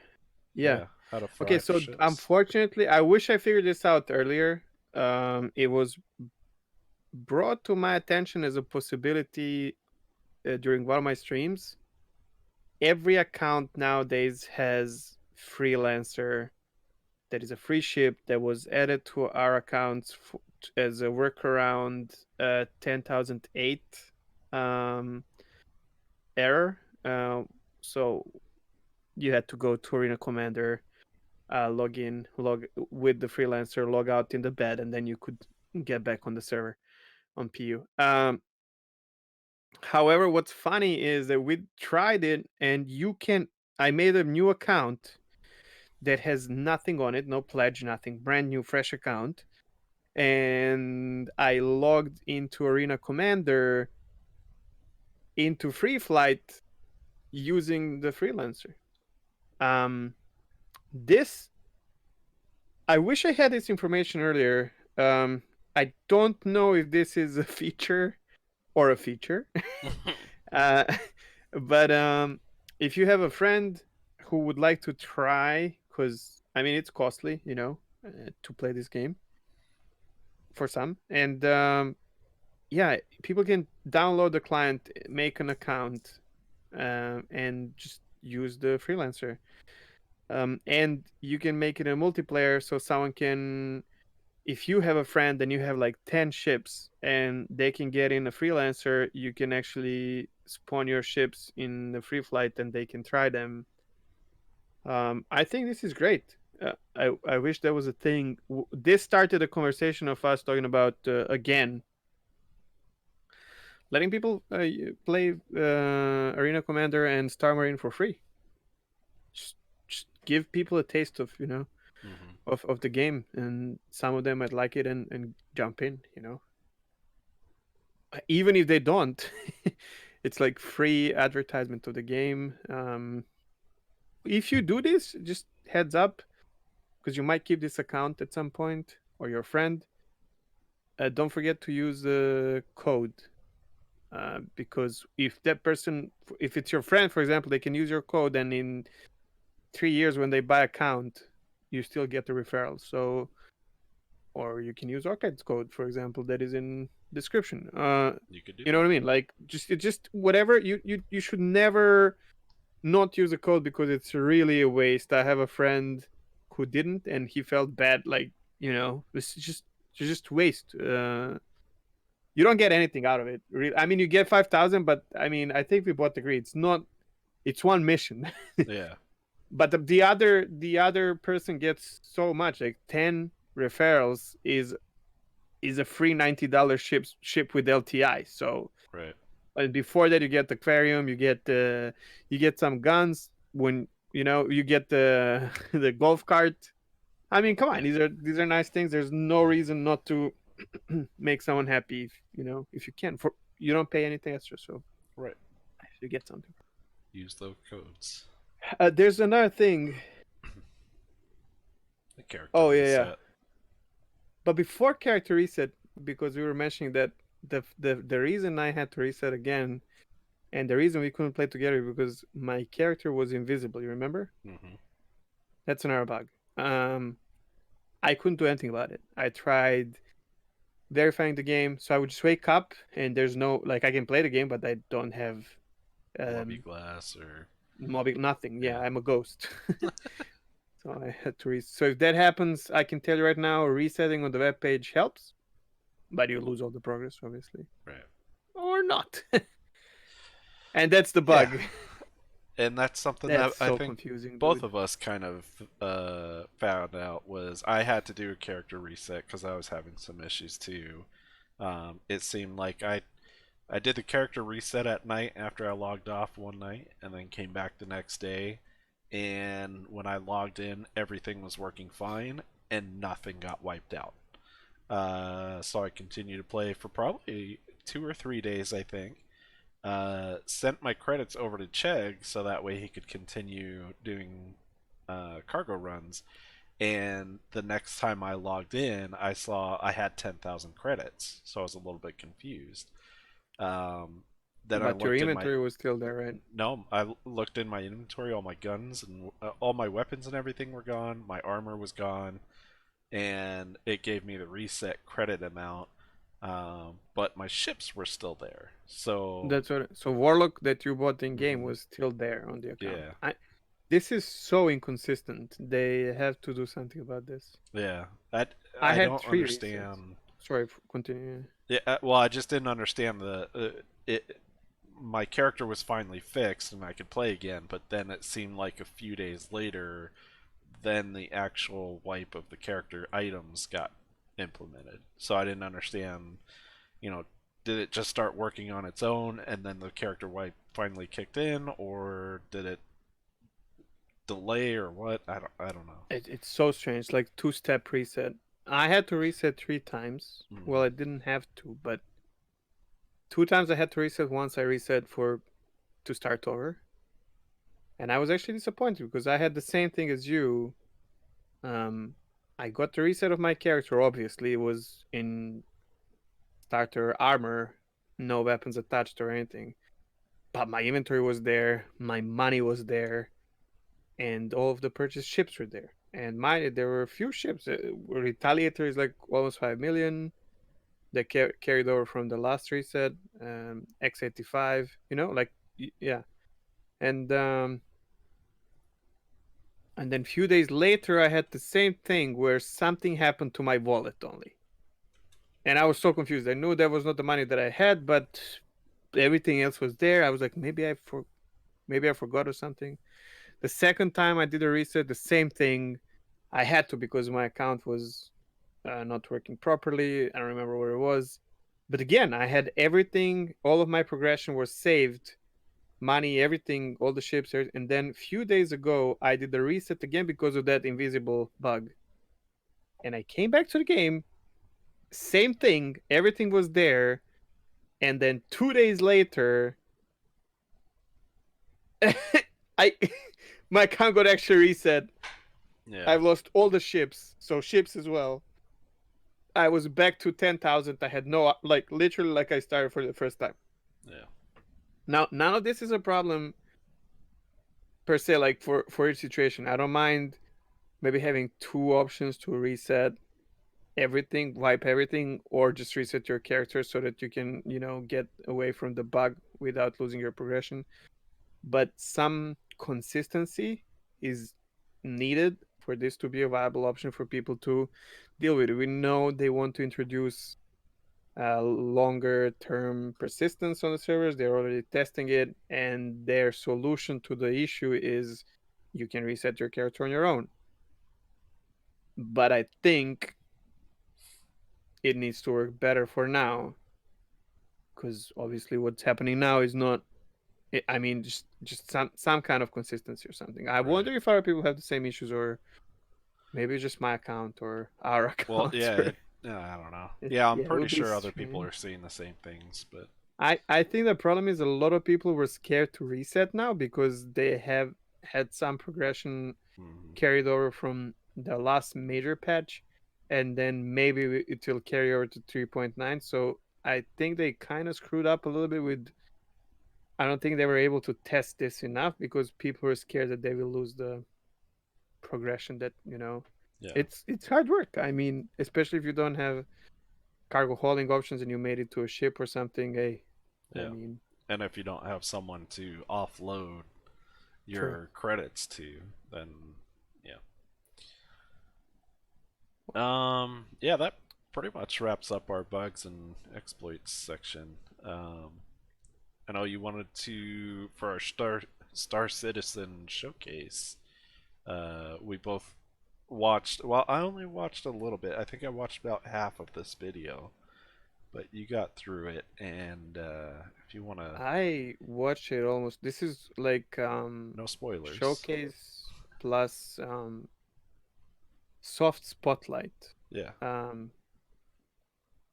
Yeah. yeah, how to Okay. fry for So ships? unfortunately, I wish I figured this out earlier. It was brought to my attention as a possibility during one of my streams. Every account nowadays has freelancer. That is a free ship that was added to our accounts as a workaround 10,008 um, error. So you had to go to Arena Commander, log in, log with the freelancer, log out in the bed, and then you could get back on the server on PU. However, what's funny is that we tried it, and you can. I made a new account that has nothing on it, no pledge, nothing, brand new, fresh account, and I logged into Arena Commander into Free Flight using the freelancer. Um, this I wish I had this information earlier. I don't know if this is a feature or a feature, uh, but if you have a friend who would like to try, because I mean it's costly, to play this game for some, and yeah, people can download the client, make an account, and just use the freelancer. And you can make it a multiplayer, so someone can, if you have a friend and you have like 10 ships and they can get in a freelancer, you can actually spawn your ships in the free flight and they can try them. I think this is great. I wish there was a thing. This started a conversation of us talking about again letting people play Arena Commander and Star Marine for free. Just, just give people a taste of Hmm. of the game, and some of them might like it and jump in. Even if they don't, it's like free advertisement of the game. If you do this, just heads up, because you might keep this account at some point, or your friend. Don't forget to use the code, because if it's your friend, for example, they can use your code, and in 3 years when they buy account, you still get the referral. So, or you can use Arcade's code, for example, that is in description. You could do You know what that. I mean? Like, just whatever. You should never not use a code, because it's really a waste. I have a friend who didn't, and he felt bad. Like, this is just waste. You don't get anything out of it. Really, I mean, you get 5,000, but I mean, I think we both agree it's not. It's one mission, Yeah. but the other person gets so much. Like 10 referrals is a free $90 ship with LTI. So, Right. and before that, you get the aquarium, you get some guns. When you get the the golf cart. I mean, come on, Yeah. these are nice things. There's no reason not to make someone happy. If you can, for you don't pay anything extra, so Right. you get something. Use those codes. There's another thing. The character Oh, yeah, yeah. reset. But before character reset, because we were mentioning that the reason I had to reset again, and the reason we couldn't play together, because my character was invisible. You remember? Hmm. That's another bug. Um, I couldn't do anything about it. I tried verifying the game, so I would just wake up and there's no, like, I can play the game, but I don't have Mobby um glass or mobbing, nothing. Yeah, yeah. I'm a ghost. So I had to so if that happens, I can tell you right now, resetting on the web page helps, but you lose all the progress, obviously, Right. or not. And that's the Yeah. bug. And that's something that That's I so think confusing, both dude. of us kind of found out was I had to do a character reset because I was having some issues too. It seemed like I did the character reset at night after I logged off one night and then came back the next day. And when I logged in, everything was working fine and nothing got wiped out. So I continued to play for probably 2 or 3 days, I think. Sent my credits over to Chegg so that way he could continue doing cargo runs. And the next time I logged in, I saw I had 10,000 credits, so I was a little bit confused. Um, then I But your looked in my inventory was still there, right? no, I looked in my inventory. All my guns and all my weapons and everything were gone. My armor was gone, and it gave me the reset credit amount. But my ships were still there. So That's what. So Warlock that you bought in game mhm, was still there on the account. yeah, This is so inconsistent. They have to do something about this. yeah. I I had don't 3 resets. understand. Sorry, continue. Yeah, well, I just didn't understand it. My character was finally fixed and I could play again, but then it seemed like a few days later, then the actual wipe of the character items got implemented. So I didn't understand, you know, did it just start working on its own and then the character wipe finally kicked in, or did it delay or what? I don't know. It's so strange, like two-step reset. I had to reset 3 times. Well, Mm-hmm. I didn't have to, but 2 times I had to reset. Once I reset for to start over, and I was actually disappointed because I had the same thing as you. Um, I got the reset of my character. Obviously, it was in starter armor, no weapons attached or anything. But my inventory was there, my money was there, and all of the purchased ships were there. And there were a few ships. Retaliator is like almost 5 million. That carried over from the last reset. X85, like yeah. And and then a few days later, I had the same thing where something happened to my wallet only, and I was so confused. I knew that was not the money that I had, but everything else was there. I was like, maybe I forgot or something. The second time I did a reset, the same thing. I had to because my account was not working properly. I don't remember where it was. But again, I had everything, all of my progression was saved, money, everything, all the ships. And then a few days ago, I did the reset again because of that invisible bug. And I came back to the game, same thing, everything was there. And then 2 days later, I my account got actually reset. Yeah. I've lost all the ships, so ships as well. I was back to 10,000. I had no, like, literally, like I started for the first time. Yeah. Now, none of this is a problem per se, like for each situation. I don't mind maybe having two options to reset everything, wipe everything, or just reset your character so that you can, get away from the bug without losing your progression. But some consistency is needed for this to be a viable option for people to deal with it. We know they want to introduce longer term persistence on the servers. They're already testing it, and their solution to the issue is you can reset your character on your own. But I think it needs to work better for now, because obviously what's happening now is not. I mean, just some kind of consistency or something. I Right. wonder if other people have the same issues, or maybe it's just my account or our Well, accounts. yeah, Or I don't know. Yeah, I'm yeah, it pretty would be sure other people strange. are seeing the same things, but I think the problem is a lot of people were scared to reset now because they have had some progression mhm. carried over from the last major patch, and then maybe it will carry over to 3.9. So I think they kind of screwed up a little bit with. I don't think they were able to test this enough because people were scared that they will lose the progression. That Yeah, it's hard work. I mean, especially if you don't have cargo hauling options and you made it to a ship or something. Hey, I yeah. mean, And if you don't have someone to offload true. your credits to, then yeah. Yeah, that pretty much wraps up our bugs and exploits section. I know you wanted to for our Star Citizen showcase. We both watched. Well, I only watched a little bit. I think I watched about half of this video, but you got through it. And if you want to, I watched it almost. This is like no spoilers. showcase plus soft spotlight. Yeah. Um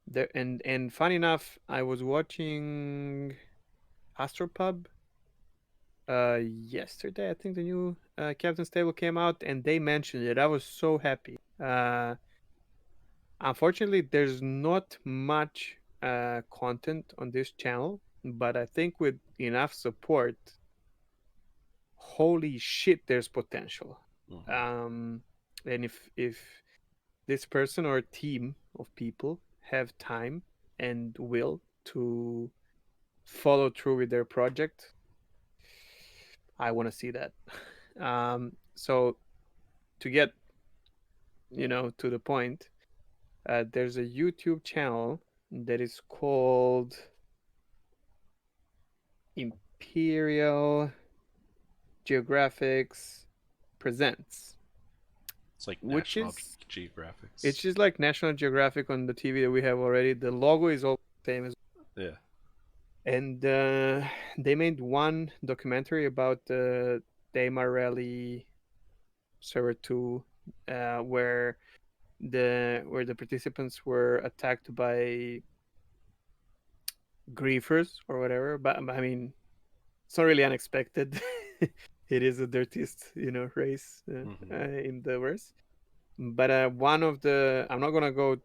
there and funny enough, I was watching Astropub yesterday. I think the new Captain's Table came out and they mentioned it. I was so happy. Unfortunately, there's not much content on this channel, but I think with enough support, holy shit, there's potential. Hmm. Um, and if this person or team of people have time and will to follow through with their project, I want to see that. So to get to the point, there's a YouTube channel that is called Imperial Geographics Presents, It's like which National is it's Geographics. just like National Geographic on the TV that we have already. The logo is all the same as, Yeah. and they made one documentary about the Daymar Rally Server 2, where the participants were attacked by griefers or whatever. But I mean, it's not really unexpected. It is the dirtiest, race Hmm. in the verse. But one of the, I'm not gonna go,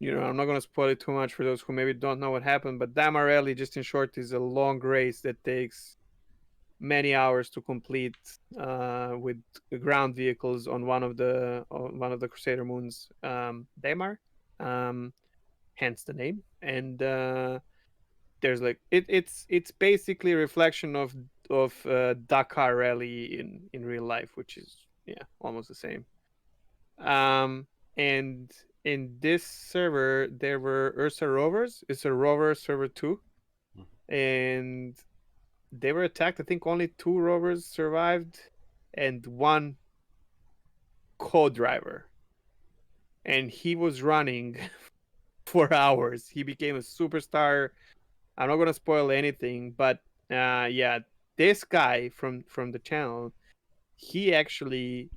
I'm not gonna spoil it too much for those who maybe don't know what happened. But Damarelli, just in short, is a long race that takes many hours to complete with ground vehicles on one of the Crusader moons, Daymar, um, hence the name. And there's like it's basically a reflection of Dakar Rally in real life, which is, yeah, almost the same. Um, and in this server there were Ursa rovers. It's a rover server 2, and they were attacked. I think only two rovers survived, and one co-driver, and he was running for hours. He became a superstar. I'm not gonna spoil anything, but yeah, this guy from the channel, he actually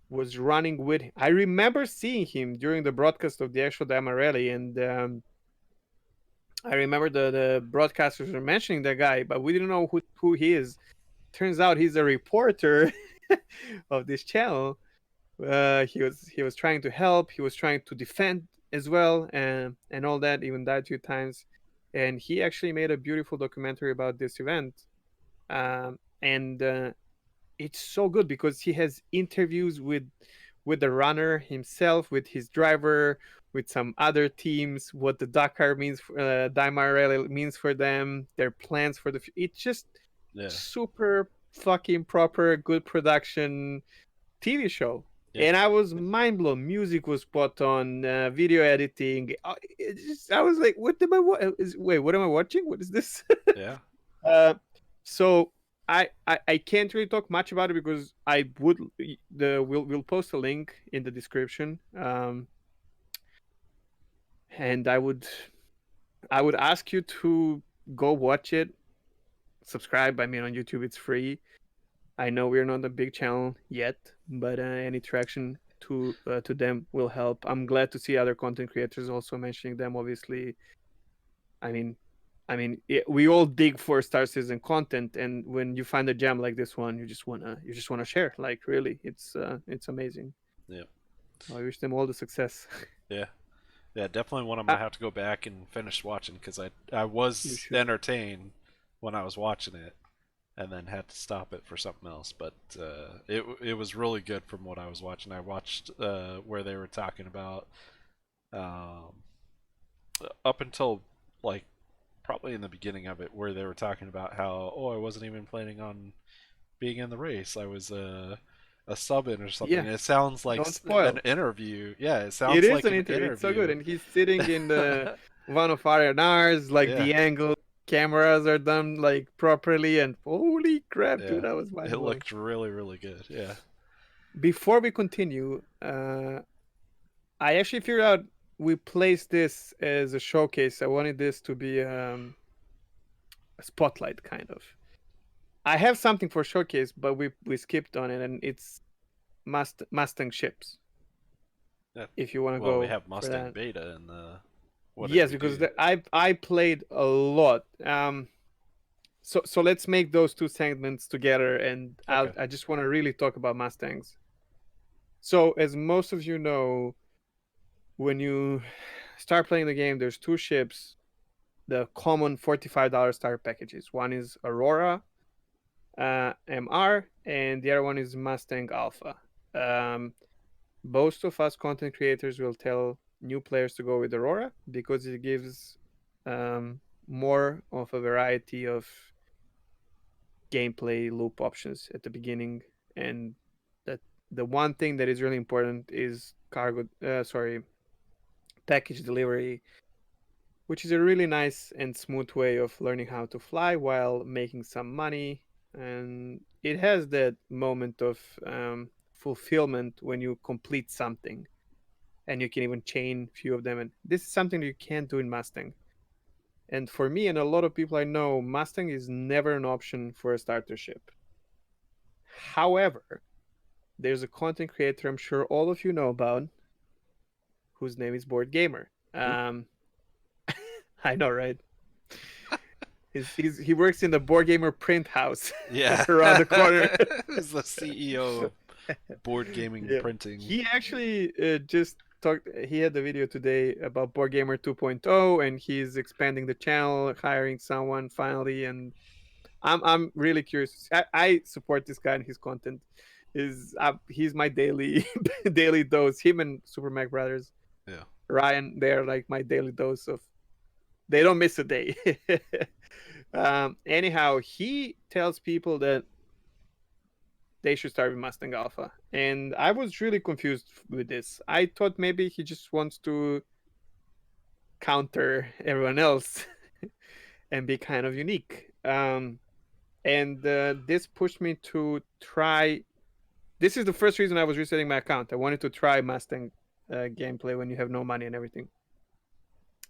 was running with him. I remember seeing him during the broadcast of the actual Daymar rally, and I remember the broadcasters were mentioning that guy, but we didn't know who he is. Turns out he's a reporter of this channel. He was trying to help. He was trying to defend as well, and all that. Even died 2 times, and he actually made a beautiful documentary about this event. And it's so good because he has interviews with the runner himself, with his driver, with some other teams, what the Dakar means, Daymar Rally means for them, their plans for the. It's just Yeah. super fucking proper, good production TV show. Yeah. And I was mind blown. Music was spot on, video editing. I was like, "What am I? Wait, what am I watching? What is this?" Yeah. uh, so I can't really talk much about it because I would we'll post a link in the description, and I would ask you to go watch it. Subscribe. I mean, on YouTube it's free. I know we're not a big channel yet, but any traction to them will help. I'm glad to see other content creators also mentioning them. Obviously, I mean, we all dig for Star Citizen content, and when you find a gem like this one, you just wanna share. Like really, it's amazing. Yeah. I wish them all the success. Yeah. Yeah. Definitely one I'm uh, gonna have to go back and finish watching because I you was should. entertained when I was watching it, and then had to stop it for something else. But it was really good from what I was watching. I watched where they were talking about um, up until like probably in the beginning of it, where they were talking about how I wasn't even planning on being in the race. I was a sub in or something. Yeah, And it sounds like don't an spoil. interview. Yeah, it It sounds is like an an interview. It's so good, interview. and he's sitting in the one of R&Rs. Like Yeah, the angle, cameras are done like properly, and holy crap, yeah. dude, I was mind It blown. looked really, really good. Yeah. Before we continue, I actually figured out we placed this as a showcase. I wanted this to be a spotlight, kind of. I have something for showcase, but we skipped on it, and it's Mustang ships. Yeah. If you want to Well, we go have for Mustang that, Beta and the what did yes, we because do? I played a lot. So let's make those two segments together, and Okay. I just want to really talk about Mustangs. So as most of you know, when you start playing the game, there's two ships, the common $45 starter packages. One is Aurora MR, and the other one is Mustang Alpha. Um, Most of us content creators will tell new players to go with Aurora because it gives more of a variety of gameplay loop options at the beginning, and that the one thing that is really important is package delivery, which is a really nice and smooth way of learning how to fly while making some money. And it has that moment of fulfillment when you complete something, and you can even chain a few of them. And this is something you can't do in Mustang. And for me and a lot of people I know, Mustang is never an option for a starter ship. However, there's a content creator I'm sure all of you know about, whose name is Board Gamer. Who? I know, right? He works in the Board Gamer print house Yeah. around the corner. He's the CEO of board gaming Yeah, printing. he actually just talked. He had the video today about Board Gamer 2.0, and he's expanding the channel, hiring someone finally. And I'm really curious. I support this guy and his content. He's my daily daily dose. Him and Super Mac Brothers, Yeah. Ryan, they're like my daily dose of. They don't miss a day. Anyhow, he tells people that they should start with Mustang Alpha. And I was really confused with this. I thought maybe he just wants to counter everyone else and be kind of unique. And this pushed me to try this is the first reason I was resetting my account. I wanted to try Mustang gameplay when you have no money and everything.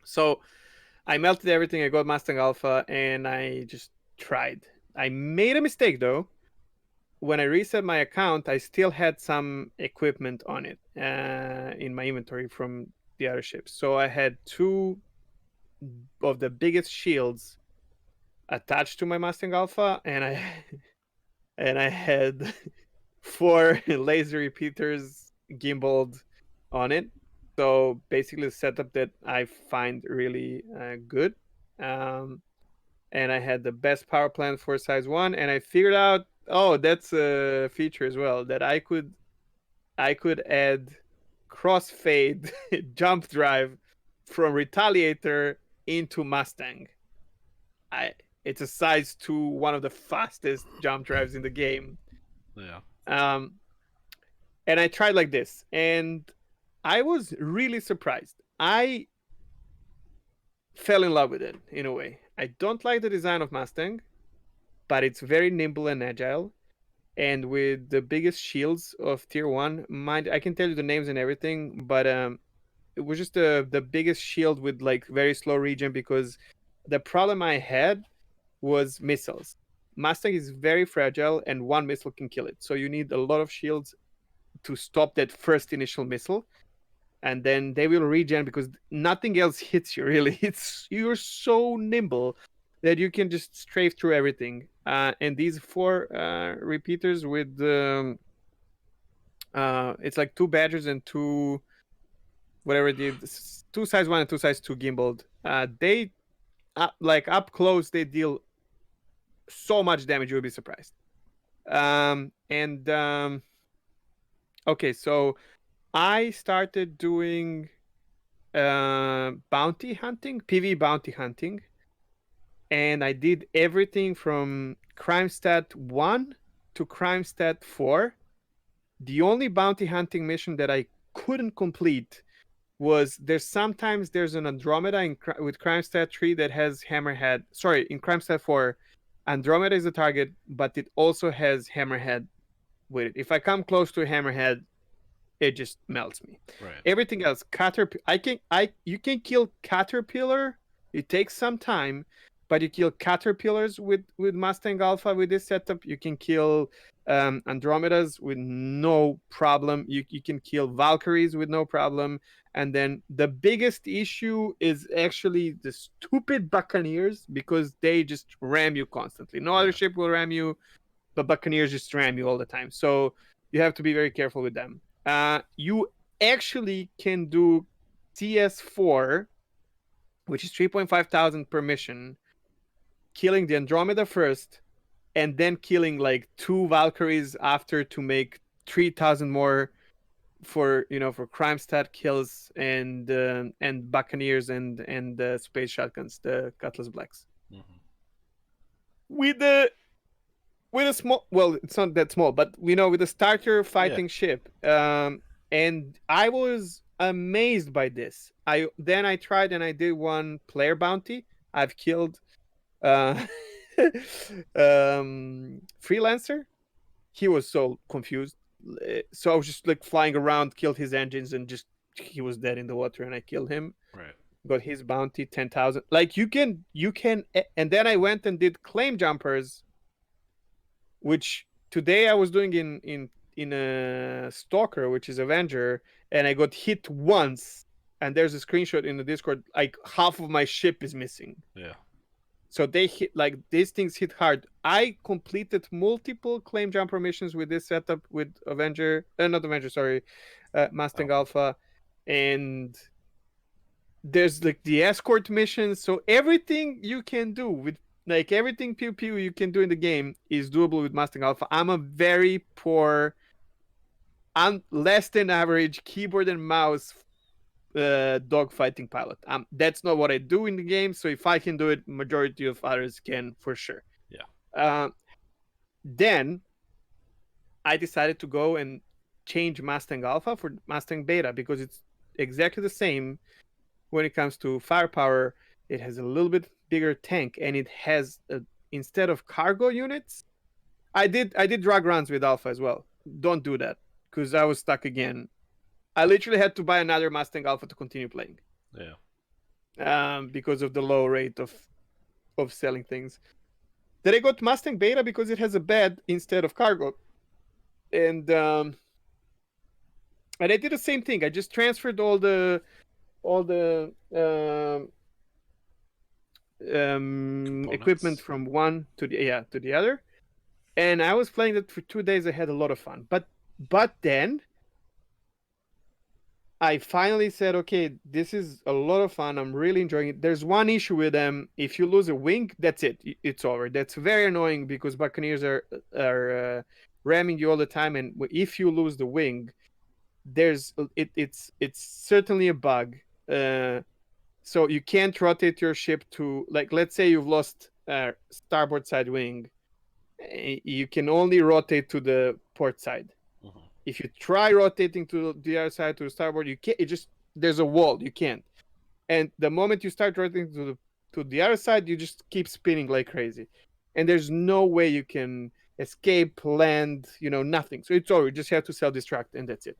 So I melted everything. I got Mustang Alpha, and I just tried. I made a mistake though. When I reset my account, I still had some equipment on it in my inventory from the other ships. So I had two of the biggest shields attached to my Mustang Alpha, and I and I had four laser repeaters gimbaled on it. So basically, a setup that I find really good. Um, and I had the best power plant for size one, and I figured out, oh, that's a feature as well, that I could add crossfade jump drive from Retaliator into Mustang. I It's a size 2, one of the fastest jump drives in the game. Yeah. Um, and I tried like this, and I was really surprised. I fell in love with it in a way. I don't like the design of Mustang, but it's very nimble and agile. And with the biggest shields of tier one, mind I can tell you the names and everything, but it was just the biggest shield with like very slow regen, because the problem I had was missiles. Mustang is very fragile, and one missile can kill it. So you need a lot of shields to stop that first initial missile, and then they will regen because nothing else hits you really. It's You're so nimble that you can just strafe through everything. And these four repeaters with it's like two Badgers and two whatever two size one and two size two gimbaled. They like up close they deal so much damage, you would be surprised. And Okay, so I started doing bounty hunting, PV bounty hunting, and I did everything from crime stat 1 to crime stat 4. The only bounty hunting mission that I couldn't complete was there's an Andromeda with crime stat 3 that has hammerhead. Sorry, in crime stat 4, Andromeda is the target, but it also has hammerhead with it. If I come close to a hammerhead, it just melts me. Right. Everything else, caterpillar. You can kill caterpillar. It takes some time, but you kill caterpillars with Mustang Alpha with this setup. You can kill Andromedas with no problem. You can kill Valkyries with no problem. And then the biggest issue is actually the stupid Buccaneers, because they just ram you constantly. No other Yeah. ship will ram you, but Buccaneers just ram you all the time. So you have to be very careful with them. You actually can do CS4, which is 3.5 thousand per mission, killing the Andromeda first, and then killing like two Valkyries after to make 3,000 more for crime stat kills and Buccaneers and space shotguns, the Cutlass Blacks. Hmm. With the with a small, well, it's not that small, but with a starter Yeah. fighting ship. And I was amazed by this. I tried and I did one player bounty. I've killed uh freelancer. He was so confused. So I was just like flying around, killed his engines, and just he was dead in the water, and I killed him. Right. Got his bounty 10,000. Like you can, and then I went and did claim jumpers, which today I was doing in a stalker, which is Avenger, and I got hit once. And there's a screenshot in the Discord. Like half of my ship is missing. Yeah. So they hit, like, these things hit hard. I completed multiple claim jumper missions with this setup with Avenger, not Avenger, sorry, Mustang Alpha. Alpha, and there's like the escort missions. So everything you can do with, like, everything pew pew you can do in the game is doable with Mustang Alpha. I'm a very poor, I'm less than average keyboard and mouse dogfighting pilot. That's not what I do in the game. So if I can do it, majority of others can for sure. Yeah. Uh, then I decided to go and change Mustang Alpha for Mustang Beta, because it's exactly the same when it comes to firepower. It has a little bit bigger tank, and it has instead of cargo units. I did drag runs with Alpha as well. don't do that, because I was stuck again. I literally had to buy another Mustang Alpha to continue playing, Yeah. because of the low rate of selling things. Then I got Mustang Beta because it has a bed instead of cargo, and I did the same thing. I just transferred all the equipment Components. from one to the other, and I was playing that for 2 days. I had a lot of fun, but then I finally said, okay, this is a lot of fun. I'm really enjoying it. There's one issue with them. If you lose a wing, that's it. It's over. That's very annoying because Buccaneers are ramming you all the time, and if you lose the wing, it's certainly a bug. Uh, so you can't rotate your ship to, like, let's say you've lost starboard side wing, you can only rotate to the port side. Mm-hmm. If you try rotating to the other side to the starboard, you can't. It just, there's a wall. You can't. And the moment you start rotating to the other side, you just keep spinning like crazy, and there's no way you can escape, land, nothing. So it's over. You just have to self destruct, and that's it.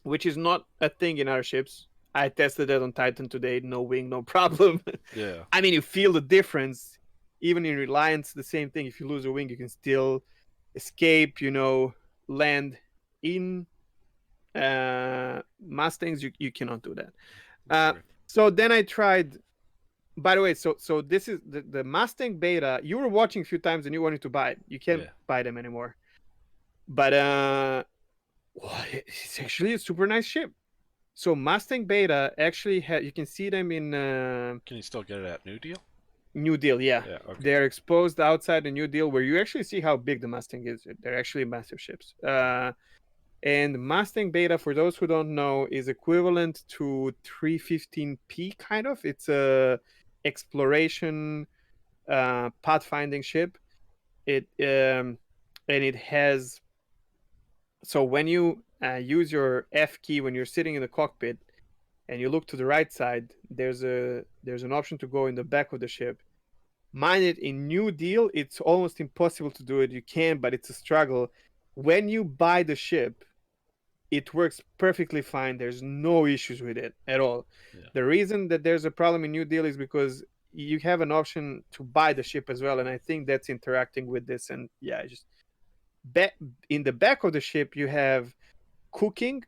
Which is not a thing in our ships. I tested that on Titan today. No wing, no problem. Yeah. I mean, you feel the difference. Even in Reliance, the same thing. If you lose a wing, you can still escape. Land. In Mustangs, you cannot do that. That's right. So then I tried. By the way, so this is the Mustang Beta. You were watching a few times and you wanted to buy it. You can't Yeah. buy them anymore. But it's actually a super nice ship. So Mustang Beta actually you can see them in Can you still get it at New Deal? New Deal. Yeah, Yeah. Okay. they're exposed outside the New Deal, where you actually see how big the Mustang is. They're actually massive ships. And Mustang Beta, for those who don't know, is equivalent to 315P, kind of. It's a exploration pathfinding ship. It and it has, so when you use your F key when you're sitting in the cockpit and you look to the right side, there's an option to go in the back of the ship. Mind it, in New Deal, it's almost impossible to do it. You can, but it's a struggle. When you buy the ship, it works perfectly fine. There's no issues with it at all. Yeah. The reason that there's a problem in New Deal is because you have an option to buy the ship as well, and I think that's interacting with this. And yeah, just in the back of the ship, you have cooking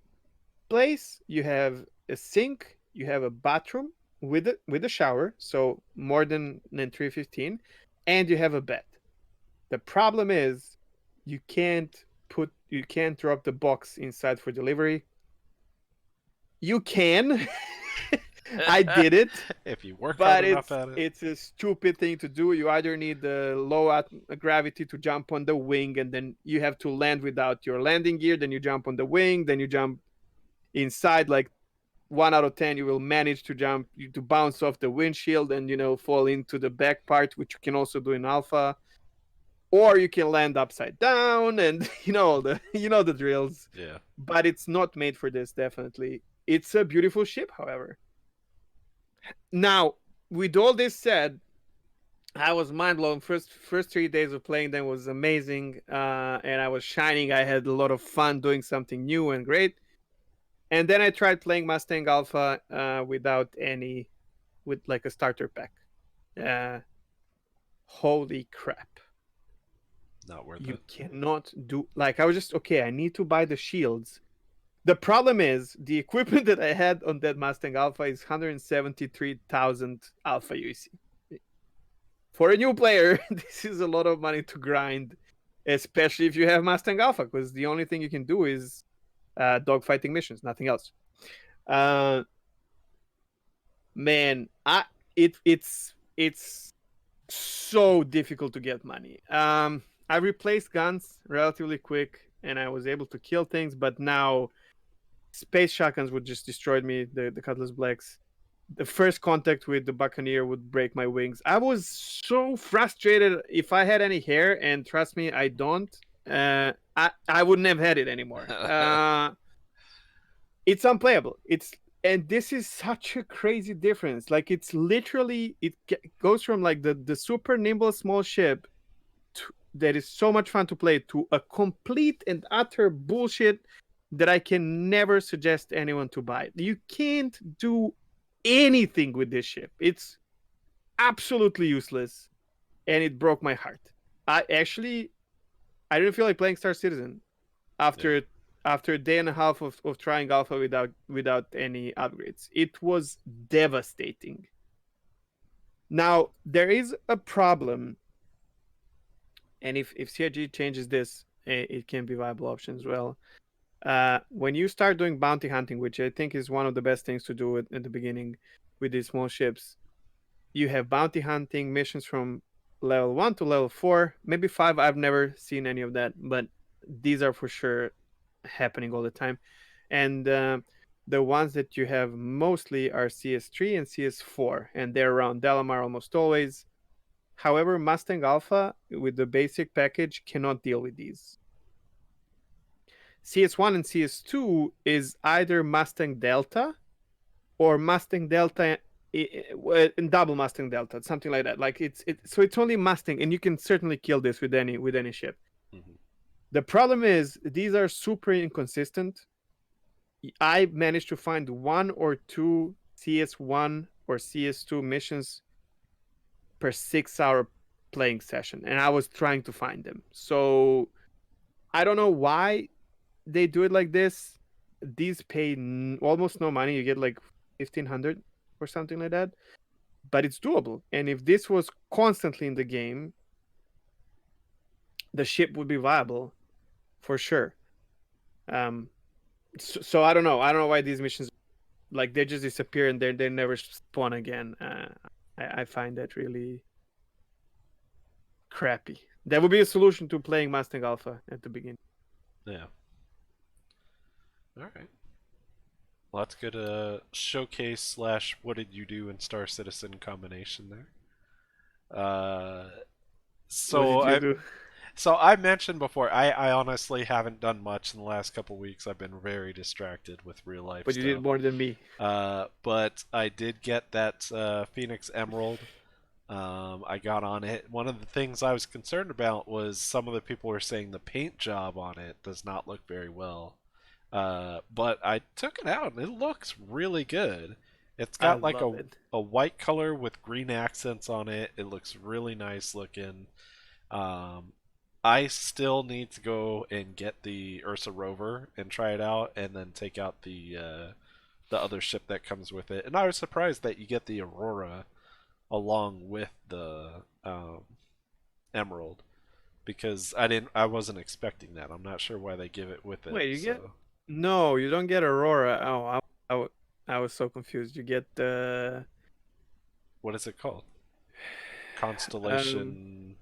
place, you have a sink, you have a bathroom with a shower, so more than 315, and you have a bed. The problem is you can't drop the box inside for delivery. You can. I did it, If you work hard but enough it's at it. it's a stupid thing to do. You either need the low gravity to jump on the wing, and then you have to land without your landing gear. Then you jump on the wing. Then you jump inside. Like 1 out of 10, you will manage to bounce off the windshield and fall into the back part, which you can also do in Alpha. Or you can land upside down, and the drills. Yeah. But it's not made for this. Definitely, it's a beautiful ship. However, now, with all this said, I was mind blown. First 3 days of playing them was amazing, and I was shining. I had a lot of fun doing something new and great. And then I tried playing Mustang Alpha with like a starter pack. Uh, Holy crap! Not worth You it. cannot do, like, I was just, okay, I need to buy the shields. The problem is the equipment that I had on that Mustang Alpha is 173,000 Alpha UEC. For a new player, this is a lot of money to grind, especially if you have Mustang Alpha, because the only thing you can do is dogfighting missions, nothing else. Uh, Man, it's so difficult to get money. I replaced guns relatively quick, and I was able to kill things. But now, space shotguns would just destroy me. The Cutlass Blacks. The first contact with the Buccaneer would break my wings. I was so frustrated. If I had any hair, and trust me, I don't. I wouldn't have had it anymore. It's unplayable. And this is such a crazy difference. Like, it's literally, it goes from like the super nimble small ship that is so much fun to play to a complete and utter bullshit that I can never suggest anyone to buy it. You can't do anything with this ship. It's absolutely useless, and it broke my heart. I didn't feel like playing Star Citizen Yeah. after after a day and a half of trying alpha without any upgrades. It was devastating. Now there is a problem, and if CIG changes this, it can be a viable option as well. When you start doing bounty hunting, which I think is one of the best things to do at the beginning with these small ships, you have bounty hunting missions from level 1 to level 4, maybe 5. I've never seen any of that, but these are for sure happening all the time. And the ones that you have mostly are CS3 and CS4, and they're around Dalamar almost always. However, Mustang Alpha with the basic package cannot deal with these. CS1 and CS2 is either Mustang Delta or Mustang Delta and double Mustang Delta, something like that. Like so it's only Mustang, and you can certainly kill this with any ship. Hmm. The problem is these are super inconsistent. I managed to find one or two CS1 or CS2 missions per 6 hour playing session, and I was trying to find them. So I don't know why they do it like this. These pay almost no money. You get like 1,500 or something like that, but it's doable. And if this was constantly in the game, the ship would be viable for sure. Um, so I don't know. I don't know why these missions like they just disappear and they never spawn again. I find that really crappy. That would be a solution to playing Mustang Alpha at the beginning. Yeah. All right. Well, that's good. Showcase slash what did you do in Star Citizen combination there. What So did you I do? so I mentioned before. I honestly haven't done much in the last couple weeks. I've been very distracted with real life But you did stuff. more than me. But I did get that Phoenix Emerald. I got on it. One of the things I was concerned about was some of the people were saying the paint job on it does not look very well. But I took it out and it looks really good. It's I got like love it. a white color with green accents on it. It looks really nice looking. Um, I still need to go and get the Ursa Rover and try it out, and then take out the other ship that comes with it. And I was surprised that you get the Aurora along with the Emerald because I wasn't expecting that. I'm not sure why they give it with it. Wait, you get So no, you don't get Aurora. I was so confused. You get the what is it called? um Constellation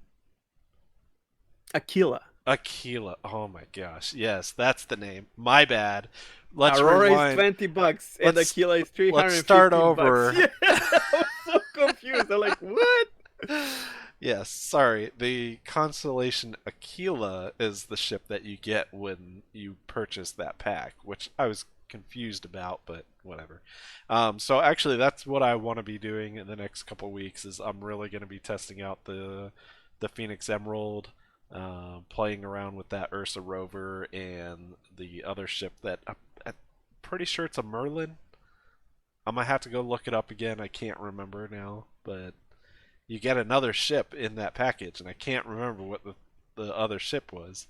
Aquila. Aquila. Oh my gosh. Yes, that's the name. My bad. Let's Aurora is rewind. 20 bucks and Let's Aquila is three let's hundred and start fifteen bucks. over. Yeah, I was so confused. I'm like, what? Yes, sorry. The Constellation Aquila is the ship that you get when you purchase that pack, which I was confused about, but whatever. So actually, that's what I want to be doing in the next couple weeks. Is I'm really going to be testing out the Phoenix Emerald, playing around with that Ursa Rover and the other ship that I'm pretty sure it's a Merlin. I'm gonna have to go look it up again. I can't remember now, but you get another ship in that package, and I can't remember what the other ship was.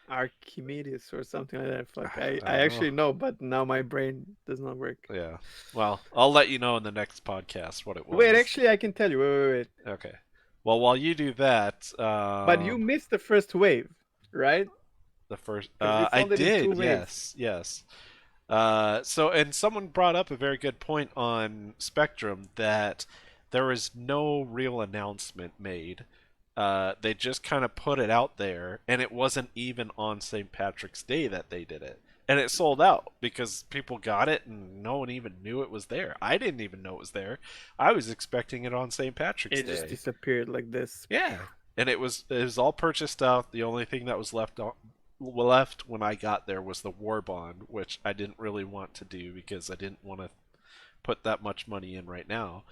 Archimedes or something like that. Fuck, I I don't know. actually know, but now my brain does not work. Yeah. Well, I'll let you know in the next podcast what it Wait, was. actually, I can tell you. Wait. Okay. Well, while you do that, But you missed the first wave, right? the first, Because we I found it in two did, waves. yes, yes. So, and someone brought up a very good point on Spectrum that there was no real announcement made. They just kind of put it out there, and it wasn't even on St. Patrick's Day that they did it. And it sold out because people got it and no one even knew it was there. I didn't even know it was there. I was expecting it on St. Patrick's It just Day. disappeared like this. Yeah. And it was all purchased out. The only thing that was left when I got there was the war bond, which I didn't really want to do because I didn't want to put that much money in right now.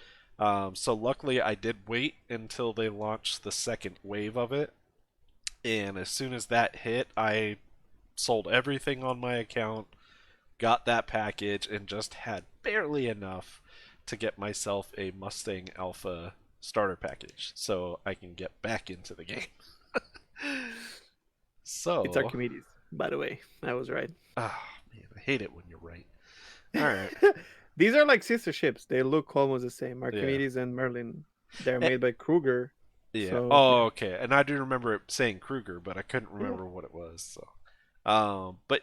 So luckily, I did wait until they launched the second wave of it, And as soon as that hit, I sold everything on my account, got that package, and just had barely enough to get myself a Mustang Alpha starter package so I can get back into the game. It's So, Archimedes, by the way. I was right. ah, man, I hate it when you're right. All right. These are like sister ships. They look almost the same. Yeah. Archimedes and Merlin. They're Eh, made by Kruger. yeah. So Oh, yeah. okay. And I do remember it saying Kruger, but I couldn't Yeah. remember what it was. But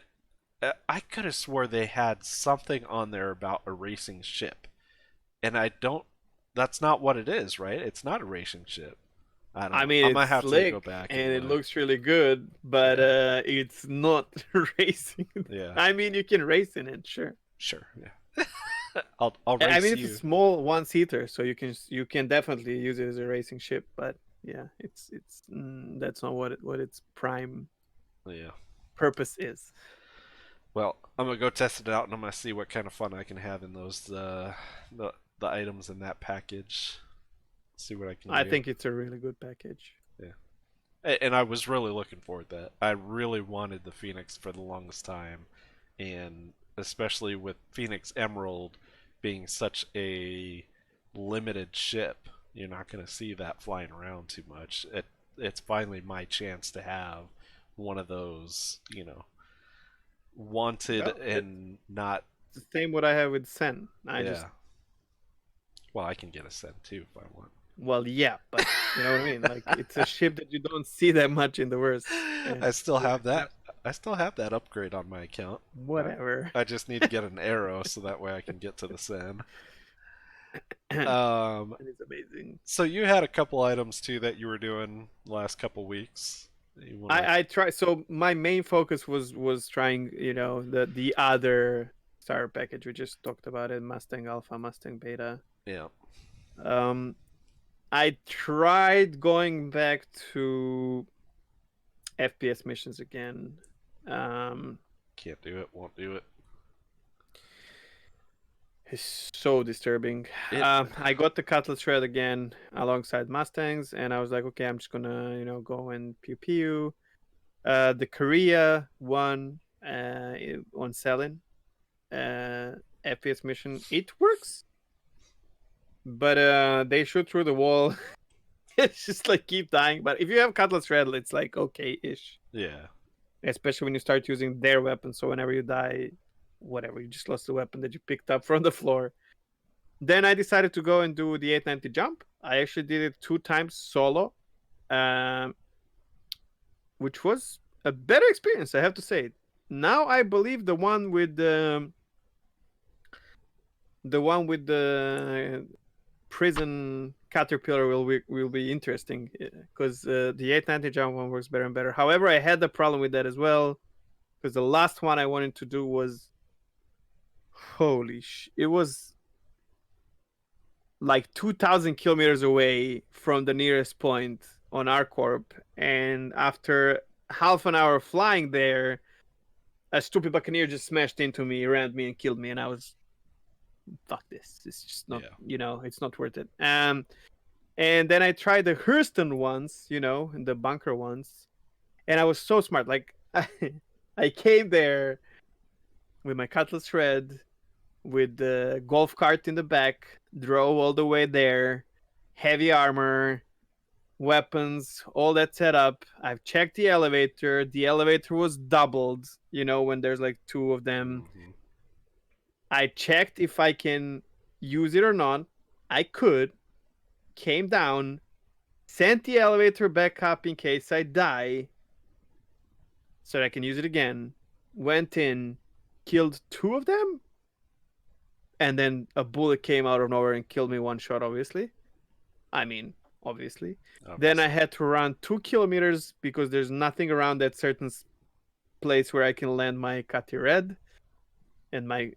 I could have swore they had something on there about a racing ship, and I don't. That's not what it is, right? It's not a racing ship. I don't I know. I mean, might it's have to go slick back and and it look. looks really good, but Yeah. it's not racing. Yeah. I mean, you can race in it, sure. Sure. Yeah. I'll I mean, race it's a you. small one-seater, so you can definitely use it as a racing ship. But yeah, that's not what its prime Yeah. purpose is. Well, I'm gonna go test it out, and I'm gonna see what kind of fun I can have in those the items in that package. See what I can I do. think it's a really good package. Yeah. And I was really looking forward to that. I really wanted the Phoenix for the longest time, and especially with Phoenix Emerald being such a limited ship, you're not going to see that flying around too much. It's finally my chance to have one of those, wanted Well, it's and not. the same what I have with Sen. I just Yeah. Well, I can get a cent too if I want. well, yeah, but you know what I mean. Like it's a ship that you don't see that much in the verse, I and still yeah, have that. I still have that upgrade on my account. I, whatever. I just need to get an arrow so that way I can get to the sand. It Um, is amazing. so you had a couple items too that you were doing the last couple weeks. You wanna? I try. So my main focus was trying, the other starter package we just talked about it, Mustang Alpha, Mustang Beta. Yeah, Um, I tried going back to FPS missions again. Um, can't do it. Won't do it. it's so disturbing. It. I got the Cutlass Shred again alongside Mustangs, and I was like, okay, I'm just gonna, go and pew pew. The Korea one on Selin FPS mission, it works, but they shoot through the wall. It's just like keep dying. But if you have Cutlass Shred, it's like okay-ish, Yeah. especially when you start using their weapon. So whenever you die, whatever, you just lost the weapon that you picked up from the floor. Then I decided to go and do the 890 jump. I actually did it 2 times solo, um, which was a better experience, I have to say. Now I believe the prison caterpillar will be interesting because the 890 jump one works better and better. However, I had the problem with that as well because the last one I wanted to do was it was like 2,000 kilometers away from the nearest point on ArcCorp, and after half an hour flying there, a stupid buccaneer just smashed into me, rammed me, and killed me, and I was fuck this. It's just not, Yeah. it's not worth it. And then I tried the Hurston ones, and the bunker ones, and I was so smart. Like I came there with my Cutlass Shred, with the golf cart in the back, drove all the way there, heavy armor, weapons, all that set up. I've checked the elevator. The elevator was doubled, when there's like two of them. Hmm. I checked if I can use it or not. I could. Came down, sent the elevator back up in case I die, so that I can use it again. Went in, killed two of them, and then a bullet came out of nowhere and killed me one shot, obviously. I mean, obviously. Then I Obviously, had to run 2 kilometers because there's nothing around that certain place where I can land my Cutty Red, and my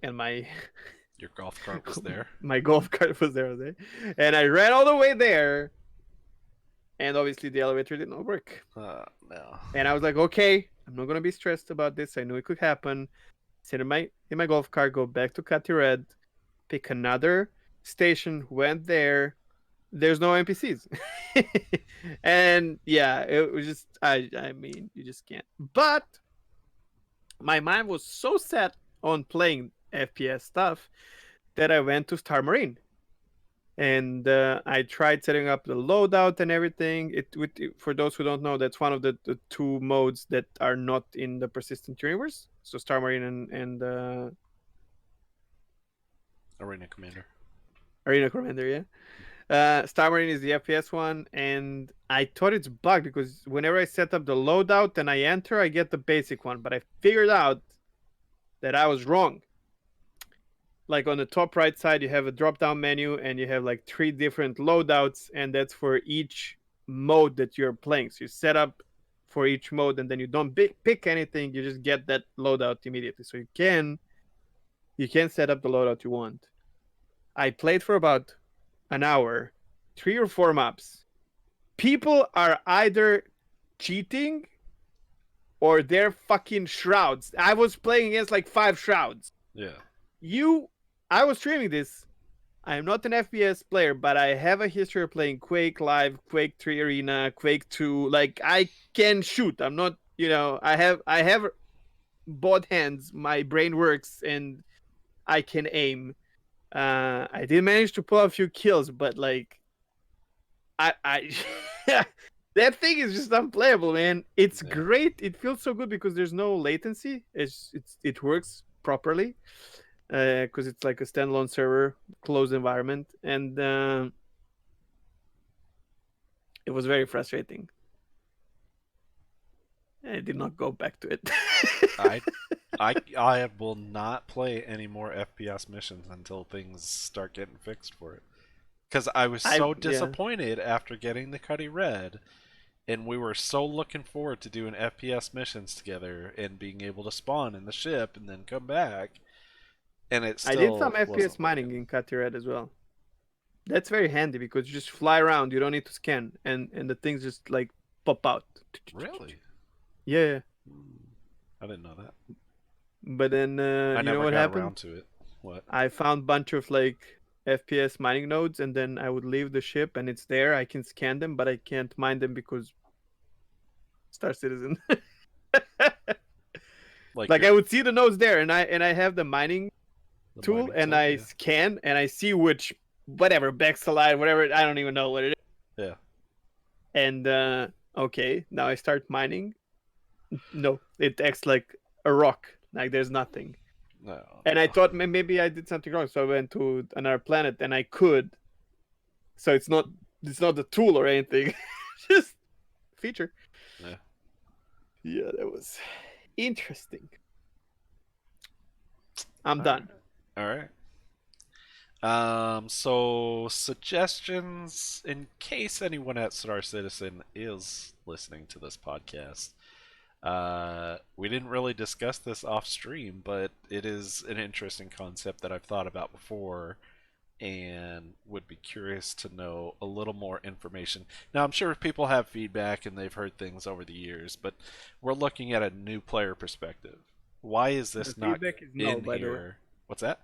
your golf cart was there. my golf cart was there. And I ran all the way there, and obviously the elevator did not work. No. And I was like, okay, I'm not gonna be stressed about this. I knew it could happen. Sit in my golf cart, go back to Cutty Red, pick another station, went there, there's no NPCs. And yeah, it was just I mean, you just can't. But my mind was so set on playing FPS stuff that I went to Star Marine. And I tried setting up the loadout and everything. For those who don't know, that's one of the two modes that are not in the persistent universe. So Star Marine and Arena Commander. Arena Commander, yeah. Star Marine is the FPS one, and I thought it's bugged because whenever I set up the loadout and I enter, I get the basic one. But I figured out that I was wrong. Like on the top right side, you have a drop down menu and you have like three different loadouts, and that's for each mode that you're playing. So you set up for each mode, and then you don't pick anything. You just get that loadout immediately. So you can set up the loadout you want. I played for about an hour, 3 or 4 maps. People are either cheating or they're fucking shrouds. I was playing against like 5 shrouds. Yeah. You, I was streaming this. I am not an FPS player, but I have a history of playing Quake Live, Quake 3 Arena, Quake 2. Like I can shoot. I'm not, I have both hands. My brain works and I can aim. I did manage to pull a few kills, but like I that thing is just unplayable, man. It's Yeah. great. It feels so good because there's no latency. It works properly because it's like a standalone server, closed environment, and it was very frustrating. I did not go back to it. I I will not play any more FPS missions until things start getting fixed for it. Because I was I so yeah. disappointed after getting the Cuddy Red, and we were so looking forward to doing FPS missions together and being able to spawn in the ship and then come back, and it I did still some FPS wasn't mining working. in Red as well. That's very handy because you just fly around. You don't need to scan, and the things just like pop out. Really? Yeah, Hmm. I didn't know that. but then I you know never what got happened? around to it. What? I found bunch of like FPS mining nodes, and then I would leave the ship, and it's there. I can scan them, but I can't mine them because Star Citizen. Like Like your I would see the nodes there, and I have the mining the tool, mining and tool? I Yeah. scan, and I see which whatever Bexalide, whatever I don't even know what it is. Yeah. And okay, now I start mining. No, it acts like a rock. Like there's nothing. No. And I No. thought maybe I did something wrong, so I went to another planet, and I could. So it's not the tool or anything, just feature. Yeah. Yeah, that was interesting. I'm All right. done. All right. So suggestions in case anyone at Star Citizen is listening to this podcast. We didn't really discuss this off stream, but it is an interesting concept that I've thought about before and would be curious to know a little more information. Now, I'm sure people have feedback and they've heard things over the years, but we're looking at a new player perspective. Why is The this not feedback is no, in by the way. here? What's that?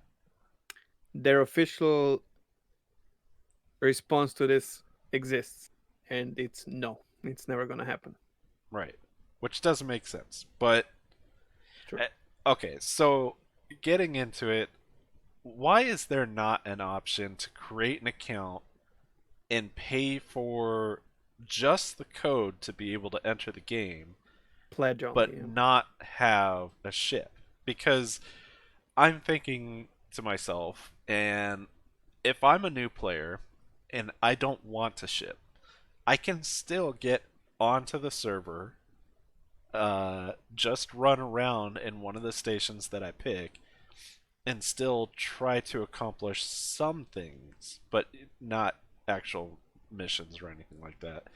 Their official response to this exists, and it's no. It's never gonna happen. Right. Which doesn't make sense. But, True. eh, okay, so getting into it, why is there not an option to create an account and pay for just the code to be able to enter the game, Pledge but only. Yeah. not have a ship? Because I'm thinking to myself, and if I'm a new player and I don't want to ship, I can still get onto the server, just run around in one of the stations that I pick, and still try to accomplish some things, but not actual missions or anything like that.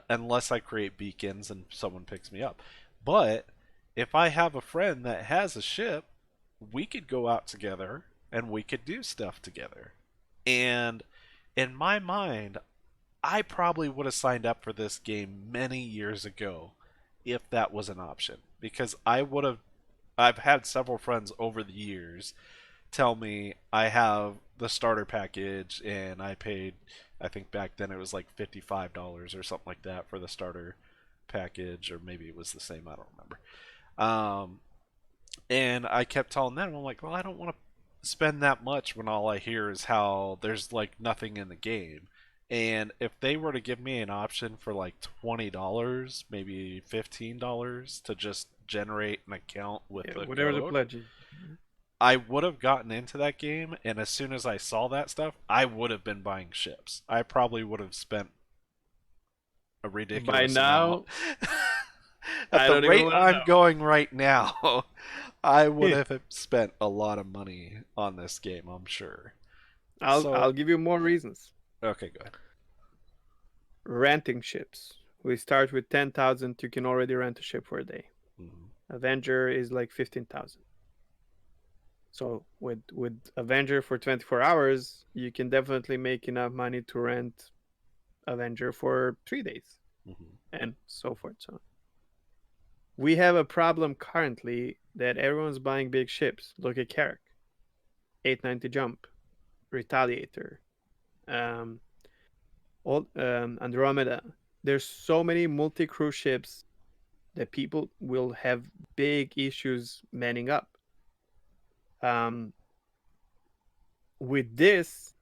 Unless I create beacons and someone picks me up. But if I have a friend that has a ship, we could go out together and we could do stuff together. And in my mind, I probably would have signed up for this game many years ago if that was an option because I've had several friends over the years tell me I have the starter package, and I paid, I think back then it was like $55 or something like that for the starter package, or maybe it was the same. I don't remember. And I kept telling them, I'm like, well, I don't want to spend that much when all I hear is how there's like nothing in the game. And if they were to give me an option for like $20, maybe $15 to just generate an account with Yeah, the whatever the code, pledge is. I would have gotten into that game. And as soon as I saw that stuff, I would have been buying ships. I probably would have spent a By ridiculous amount. now, At I the don't even rate want to I'm going right now, I would know. have spent a lot of money on this game, I'm sure. I'll So, give you more reasons. okay, go ahead. Renting ships. We start with 10,000. You can already rent a ship for a day. Hmm. Avenger is like 15,000. So with Avenger for 24 hours, you can definitely make enough money to rent Avenger for 3 days, Hmm. and so forth. So we have a problem currently that everyone's buying big ships. Look at Carrack, 890 Jump, Retaliator, um, Andromeda. There's so many multi-crew ships that people will have big issues manning up. Um, with this,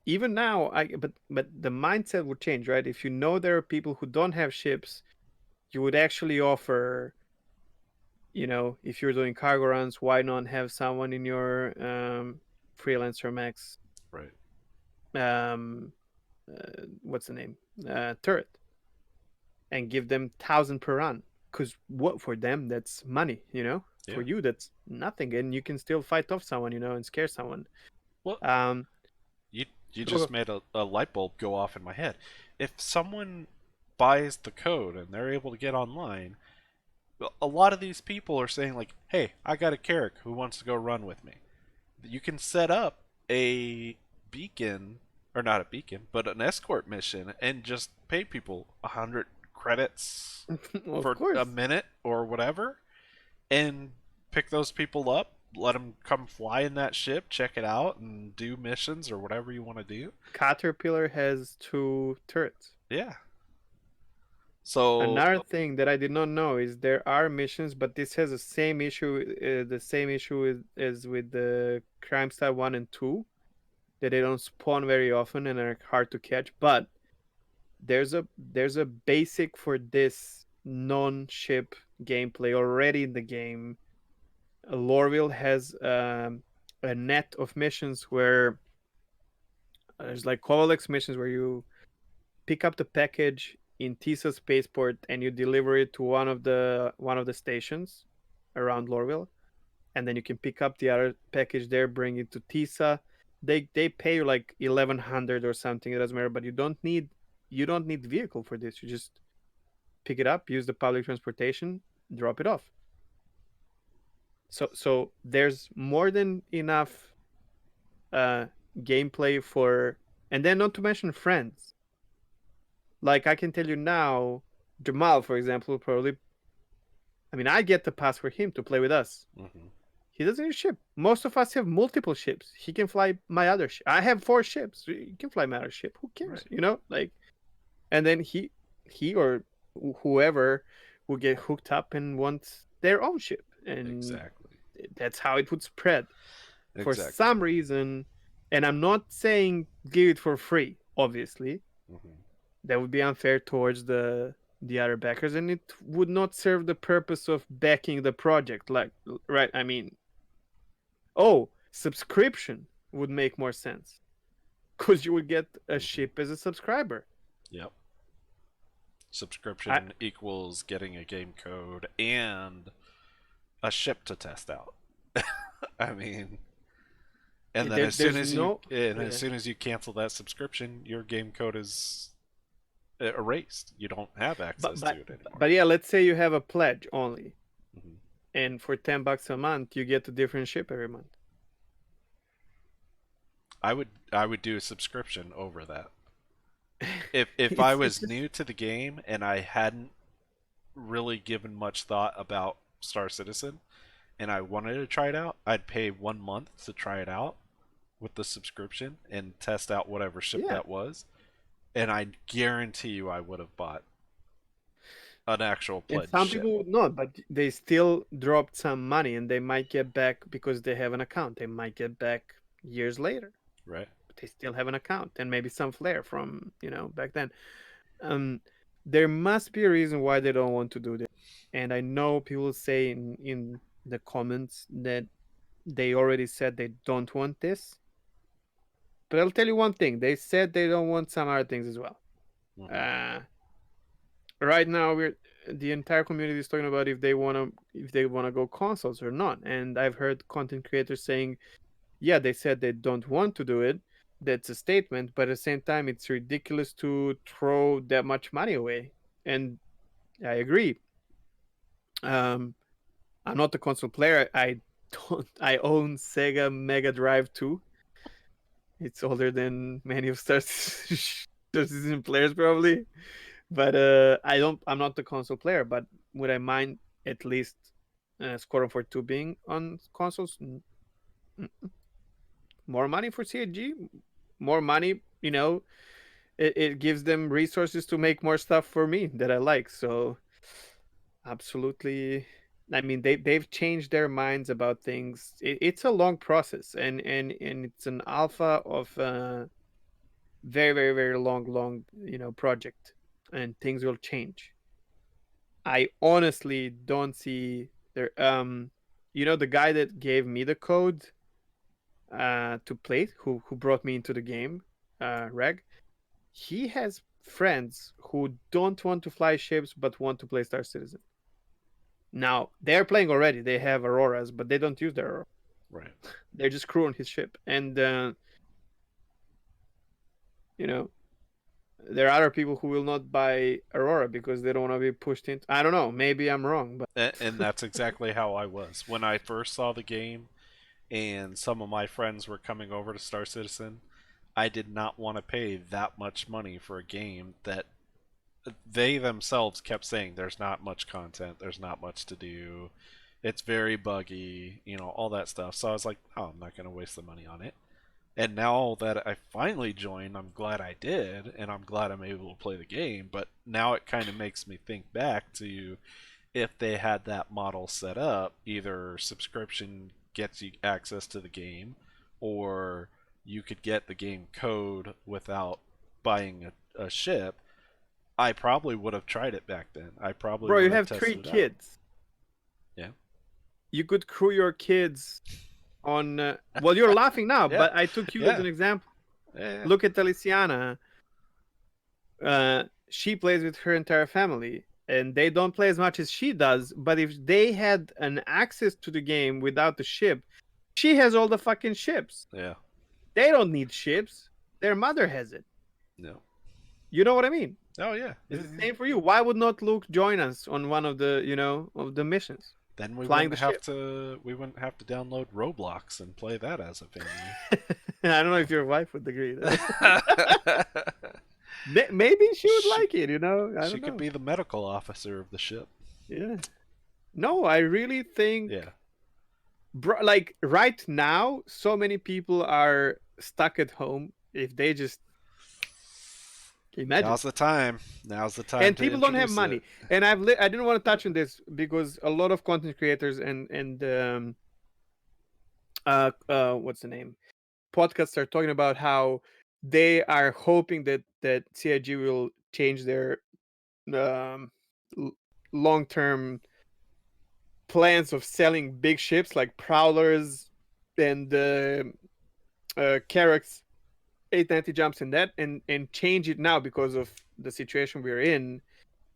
even now, but the mindset would change, right? If you know there are people who don't have ships, you would actually offer, if you're doing cargo runs, why not have someone in your freelancer max, Right. um, what's the name, turret, and give them 1,000 per run? Because what for them that's money, for Yeah. you that's nothing, and you can still fight off someone, and scare someone. Well, Um, you you go, just go. made a light bulb go off in my head. If someone buys the code and they're able to get online, a lot of these people are saying like, "Hey, I got a Carrack who wants to go run with me." You can set up a beacon, or not a beacon, but an escort mission, and just pay people 100 credits Of for a course. minute or whatever, and pick those people up, let them come fly in that ship, check it out, and do missions or whatever you want to do. Caterpillar has 2 turrets. Yeah. So, Another thing that I did not know is there are missions, but this has the same issue as with the Crime Style 1 and 2, that they don't spawn very often and are hard to catch. But there's a basic for this non-ship gameplay already in the game. Lorville has a net of missions where there's like Kovalex missions where you pick up the package in Tisa spaceport and you deliver it to one of the stations around Lorville, and then you can pick up the other package there, bring it to Tisa. They pay you like 1,100 or something. It doesn't matter, but you don't need vehicle for this. You just pick it up, use the public transportation, drop it off. So there's more than enough uh gameplay for, and then not to mention friends. Like I can tell you now, Jamal, for example, probably. I mean, I get the pass for him to play with us. mhm, He doesn't need a ship. Most of us have multiple ships. He can fly my other ship. I have 4 ships. He can fly my other ship. Who cares? right, Like, and then he or whoever will get hooked up and wants their own ship, and exactly, that's how it would spread. For exactly. some reason, and I'm not saying give it for free. Obviously, Hmm. that would be unfair towards the other backers, and it would not serve the purpose of backing the project, like, right? I mean, subscription would make more sense because you would get a Hmm. ship as a subscriber. Yep. I Subscription equals getting a game code and a ship to test out. I mean, and then there's no, as yeah. soon as you cancel that subscription, your game code is erased. You don't have but access to but it anymore. but yeah, let's say you have a pledge only, Hmm. and for $10 a month you get a different ship every month. I would do a subscription over that. If I it's was just new to the game and I hadn't really given much thought about Star Citizen and I wanted to try it out, I'd pay 1 month to try it out with the subscription and test out whatever ship Yeah. that was, and I guarantee you I would have bought an actual And pledged some ship, people would not, but they still dropped some money and they might get back because they have an account. They might get back years later, right? but they still have an account and maybe some flair from, back then. Um, there must be a reason why they don't want to do this. And I know people say in the comments that they already said they don't want this. But I'll tell you one thing: they said they don't want some other things as well. Mm-hmm. Uh, right now, the entire community is talking about if they wanna go consoles or not. And I've heard content creators saying, yeah, they said they don't want to do it. That's a statement, but at the same time, it's ridiculous to throw that much money away. And I agree. Um, I'm not a console player. I don't. I own Sega Mega Drive 2. It's older than many of Star Citizen players probably. But I'm not the console player. But would I mind at least Squadron 42 being on consoles? More money for CG, more money. It gives them resources to make more stuff for me that I like. So absolutely. I mean, they've changed their minds about things. It's a long process, and it's an alpha of very very very long project, and things will change. I honestly don't see there. The guy that gave me the code to play, who brought me into the game, Reg. He has friends who don't want to fly ships but want to play Star Citizen. Now they're playing already. They have Auroras, but they don't use their Aurora. Right. They're just crew on his ship, and you know there are other people who will not buy Aurora because they don't want to be pushed into. I don't know. Maybe I'm wrong, but And that's exactly how I was when I first saw the game, and some of my friends were coming over to Star Citizen. I did not want to pay that much money for a game that they themselves kept saying there's not much content, there's not much to do, it's very buggy, all that stuff. So I was like, oh, I'm not going to waste the money on it. And now that I finally joined, I'm glad I did, and I'm glad I'm able to play the game. But now it kind of makes me think back to if they had that model set up, either subscription gets you access to the game, or you could get the game code without buying a ship. I probably would have tried it back then. I probably bro, you would have have three tested it out. kids. Yeah. You could crew your kids on. Well, you're laughing now, Yeah. but I took you as Yeah. an example. Yeah. Look at Aliciana. She plays with her entire family, and they don't play as much as she does. But if they had an access to the game without the ship, she has all the fucking ships. Yeah. They don't need ships. Their mother has it. No. You know what I mean? Oh yeah. It's Yeah, the yeah. same for you. Why would not Luke join us on one of the missions, Then flying the ship? we wouldn't have to download Roblox and play that as a family. I don't know if your wife would agree. Maybe she would she like it. I she don't could know. be the medical officer of the ship. Yeah. No, I really think, Yeah. bro, like right now, so many people are stuck at home. If they just imagine, Now's the time. Now's the time and to people don't have introduce money, it. and I didn't want to touch on this because a lot of content creators and what's the name, podcasts are talking about how they are hoping that CIG will change their um, long term plans of selling big ships like prowlers and Carrack's 890 jumps and that, and change it now because of the situation we're in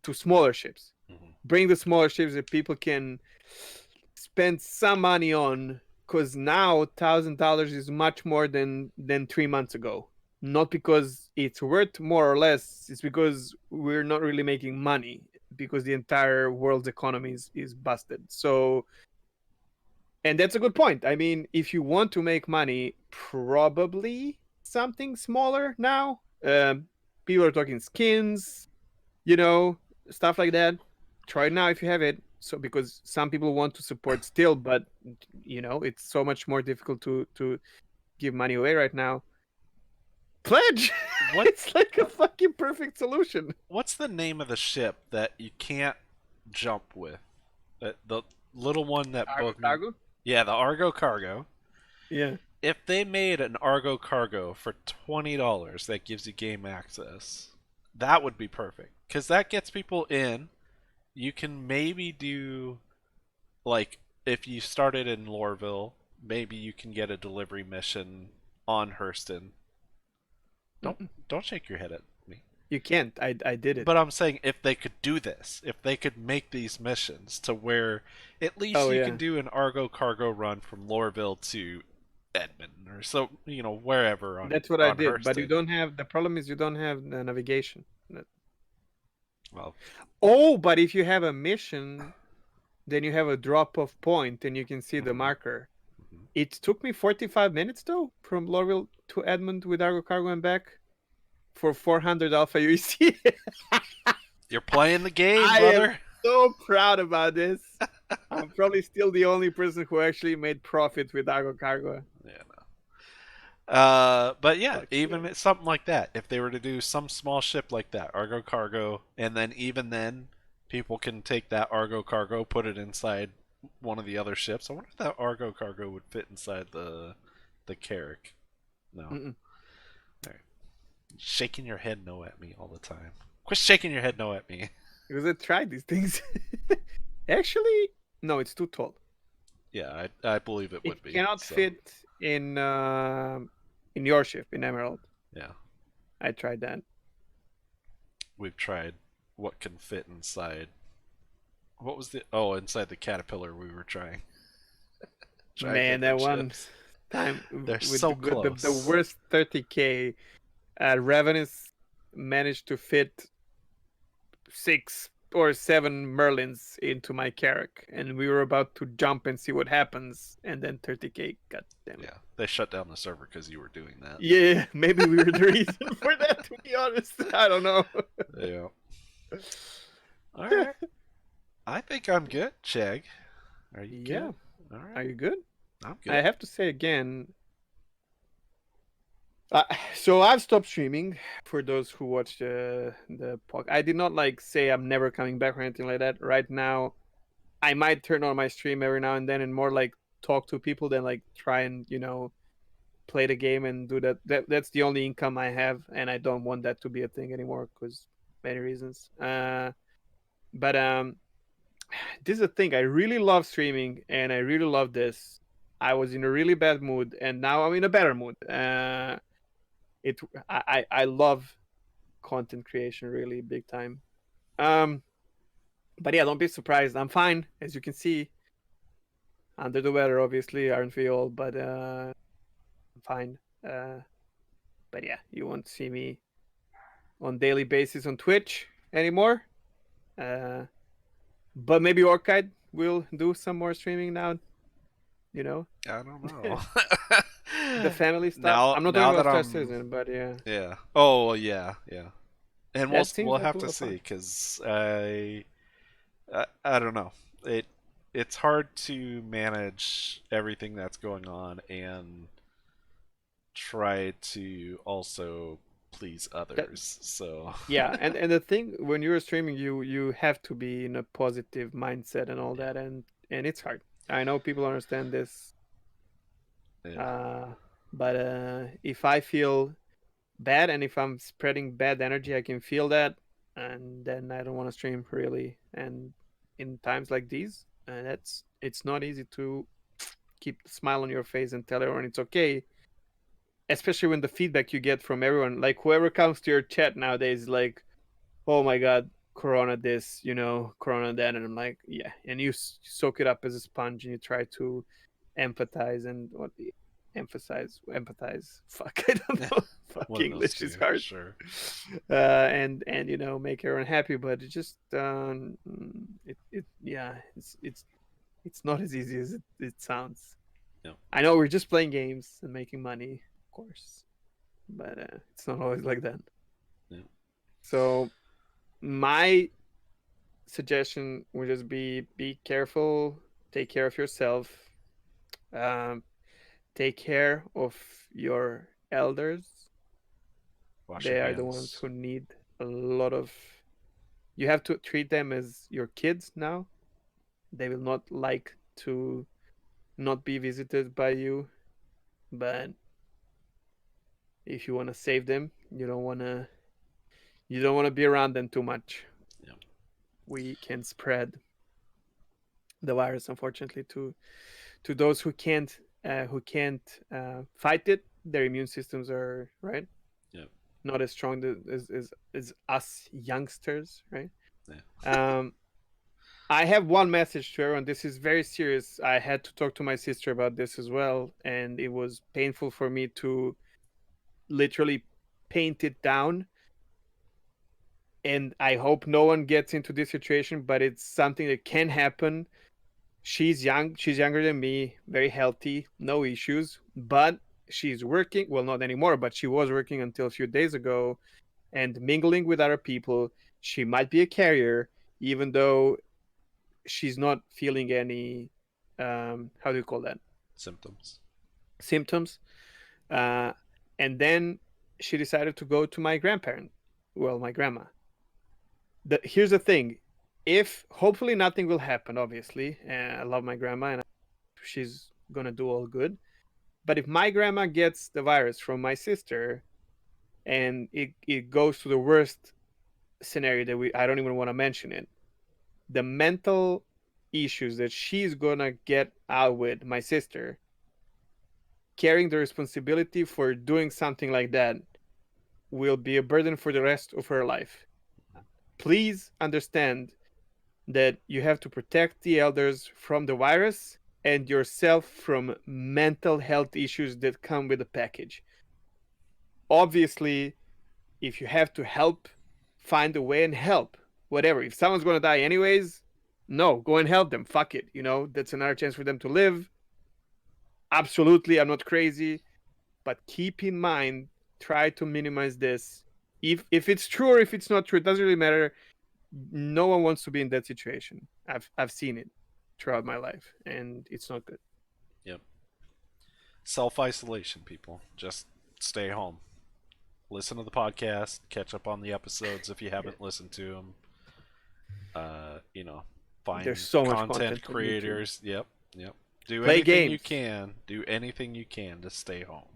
to smaller ships. Mm-hmm. Bring the smaller ships that people can spend some money on, because now $1,000 is much more than 3 months ago. Not because it's worth more or less, it's because we're not really making money because the entire world's economy is busted. So, and that's a good point. I mean, if you want to make money, probably something smaller now. People are talking skins, you know, stuff like that. Try it now if you have it. So because some people want to support still, but it's so much more difficult to give money away right now, pledge. What It's like a fucking perfect solution. what's the name of the ship that you can't jump with? The little one that Argo both me. cargo. Yeah, the Argo Cargo. Yeah. If they made an Argo Cargo for $20 that gives you game access, that would be perfect. Because that gets people in. You can maybe do, like, if you started in Lorville, maybe you can get a delivery mission on Hurston. Don't Mm-mm. don't shake your head at me. You can't. I did it. But I'm saying if they could do this, if they could make these missions to where at least Oh you can yeah. do an Argo Cargo run from Lorville to Edmonton or so, wherever on That's what I on did. But you Hurston. don't have the problem is you don't have the navigation. Well, Oh, but if you have a mission, then you have a drop off point and you can see the mhm, marker. mhm. It took me 45 minutes though from Lorville to Edmond with Argo Cargo and back for 400 Alpha UEC. You're playing the game, I am brother. so proud about this. I'm probably still the only person who actually made profit with Argo Cargo. Yeah. But yeah, Fuck yeah. even something like that. If they were to do some small ship like that, Argo Cargo, and then even then, people can take that Argo Cargo, put it inside one of the other ships. I wonder if that Argo Cargo would fit inside the Carrack. No. Mm-mm. All right. Shaking your head no at me all the time. Quit shaking your head no at me. Because I tried these things. Actually, no, it's too tall. Yeah, I believe it would It be. cannot So fit in your ship in Emerald. yeah, I tried that. we've tried what can fit inside. What was the? Oh, inside the caterpillar we were trying Man, that different one ships. time They're with so the close. worst 30K, Ravenous managed to fit 6 or 7 Merlins into my Carrack, and we were about to jump and see what happens, and then 30K. God damn it. Yeah, they shut down the server because you were doing that. Yeah, maybe we were the reason for that. To be honest, I don't know. Yeah. All right. I think I'm good, Chag. Are you good? Yeah, All are right. you good? I'm I good. have to say again. So I've stopped streaming for those who watch the podcast. I did not like say I'm never coming back or anything like that. Right now, I might turn on my stream every now and then and more like talk to people than like try and play the game and do that. That's the only income I have, and I don't want that to be a thing anymore because many reasons. But this is the thing. I really love streaming, and I really love this. I was in a really bad mood, and now I'm in a better mood. It I love content creation really big time. Um, but yeah, don't be surprised. I'm fine, as you can see. Under the weather, obviously, aren't we all? But I'm fine. But yeah, you won't see me on daily basis on Twitch anymore. Uh, but maybe Orchid will do some more streaming now. You know, I don't know. the family stuff. now I'm not talking now about that Star I'm Citizen, but yeah, yeah. Oh well, yeah, yeah. And we'll that seems we'll like have a lot to of see fun. because I don't know. It's hard to manage everything that's going on and try to also please That others. So yeah, and the thing when you're streaming, you have to be in a positive mindset and all yeah, that, and it's hard. I know people understand this, yeah, uh, but if I feel bad and if I'm spreading bad energy, I can feel that, and then I don't want to stream really. And in times like these, it's not easy to keep the smile on your face and tell everyone it's okay, especially when the feedback you get from everyone, like whoever comes to your chat nowadays, like, oh my god, Corona this, Corona that, and I'm like, yeah, and you soak it up as a sponge and you try to empathize and what empathize. Fuck, I don't know. Fuck, one of those English is two, hard. sure. And make everyone happy, but it just it yeah, it's not as easy as it sounds. Yeah, I know we're just playing games and making money, of course, but it's not always like that. yeah, So my suggestion would just be careful, take care of yourself, um, take care of your elders. Wash your They are the ones hands. who need a lot of. You have to treat them as your kids now. They will not like to not be visited by you, but if you want to save them, you don't want to be around them too much. Yeah. We can spread the virus, unfortunately, to those who can't fight it. Their immune systems are right Yeah. not as strong as us youngsters, right? Yeah. Um, I have one message to everyone. This is very serious. I had to talk to my sister about this as well, and it was painful for me to literally paint it down. And I hope no one gets into this situation, but it's something that can happen. She's young. She's younger than me, very healthy, no issues, but she's working. Well, not anymore, but she was working until a few days ago and mingling with other people. She might be a carrier, even though she's not feeling any, how do you call that? Symptoms. Symptoms. Uh, and then she decided to go to my grandparent, well, my grandma. Here's the thing. If hopefully nothing will happen, obviously, I love my grandma and she's gonna do all good. But if my grandma gets the virus from my sister and it goes to the worst scenario that I don't even want to mention it, the mental issues that she's gonna get out with my sister, carrying the responsibility for doing something like that will be a burden for the rest of her life. Please understand that you have to protect the elders from the virus and yourself from mental health issues that come with the package. Obviously, if you have to help, find a way and help. Whatever. If someone's going to die anyways, no, go and help them. Fuck it. That's another chance for them to live. Absolutely, I'm not crazy, but keep in mind, try to minimize this. If it's true or if it's not true, it doesn't really matter. No one wants to be in that situation. I've seen it throughout my life, and it's not good. Yep. Self isolation, people. Just stay home. Listen to the podcast. Catch up on the episodes if you Yeah. haven't listened to them. You know, There's find so much content content on YouTube. creators. Yep. Yep. Do Play anything you games. can. Do anything you can to stay home.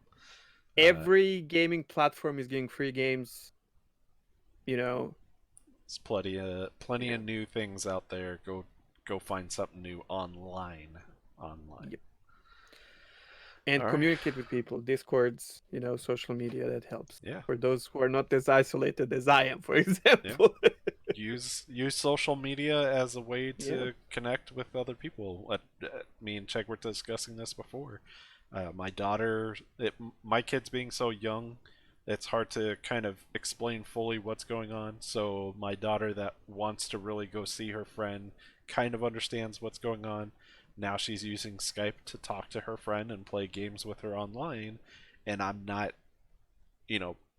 Uh, Every gaming platform is giving free games. You know, there's plenty yeah. of new things out there. Go find something new online. Online. Yep. And All right. communicate with people. Discords, social media that helps. Yeah. For those who are not as isolated as I am, for Yeah. example. Use social media as a way Yeah. to connect with other people. Me and Chegg were discussing this before. My daughter, my kids being so young, it's hard to kind of explain fully what's going on. So my daughter that wants to really go see her friend kind of understands what's going on. Now she's using Skype to talk to her friend and play games with her online, and I'm not,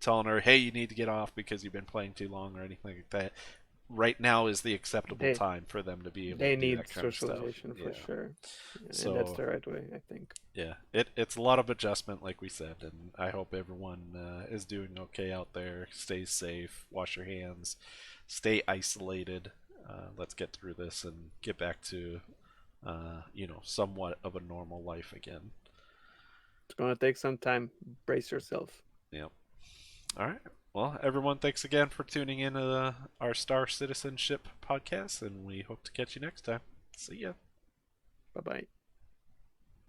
telling her, "Hey, you need to get off because you've been playing too long" or anything like that. Right now is the acceptable They time for them to be able to they do need that kind of stuff. socialization for Yeah. sure. Yeah, and that's So the right way, I think. yeah, it's a lot of adjustment, like we said, and I hope everyone is doing okay out there. Stay safe, wash your hands, stay isolated. Let's get through this and get back to somewhat of a normal life again. It's gonna take some time. Brace yourself. Yeah. All right. Well, everyone, thanks again for tuning in to our Star Citizenship podcast, and we hope to catch you next time. See ya. Bye bye.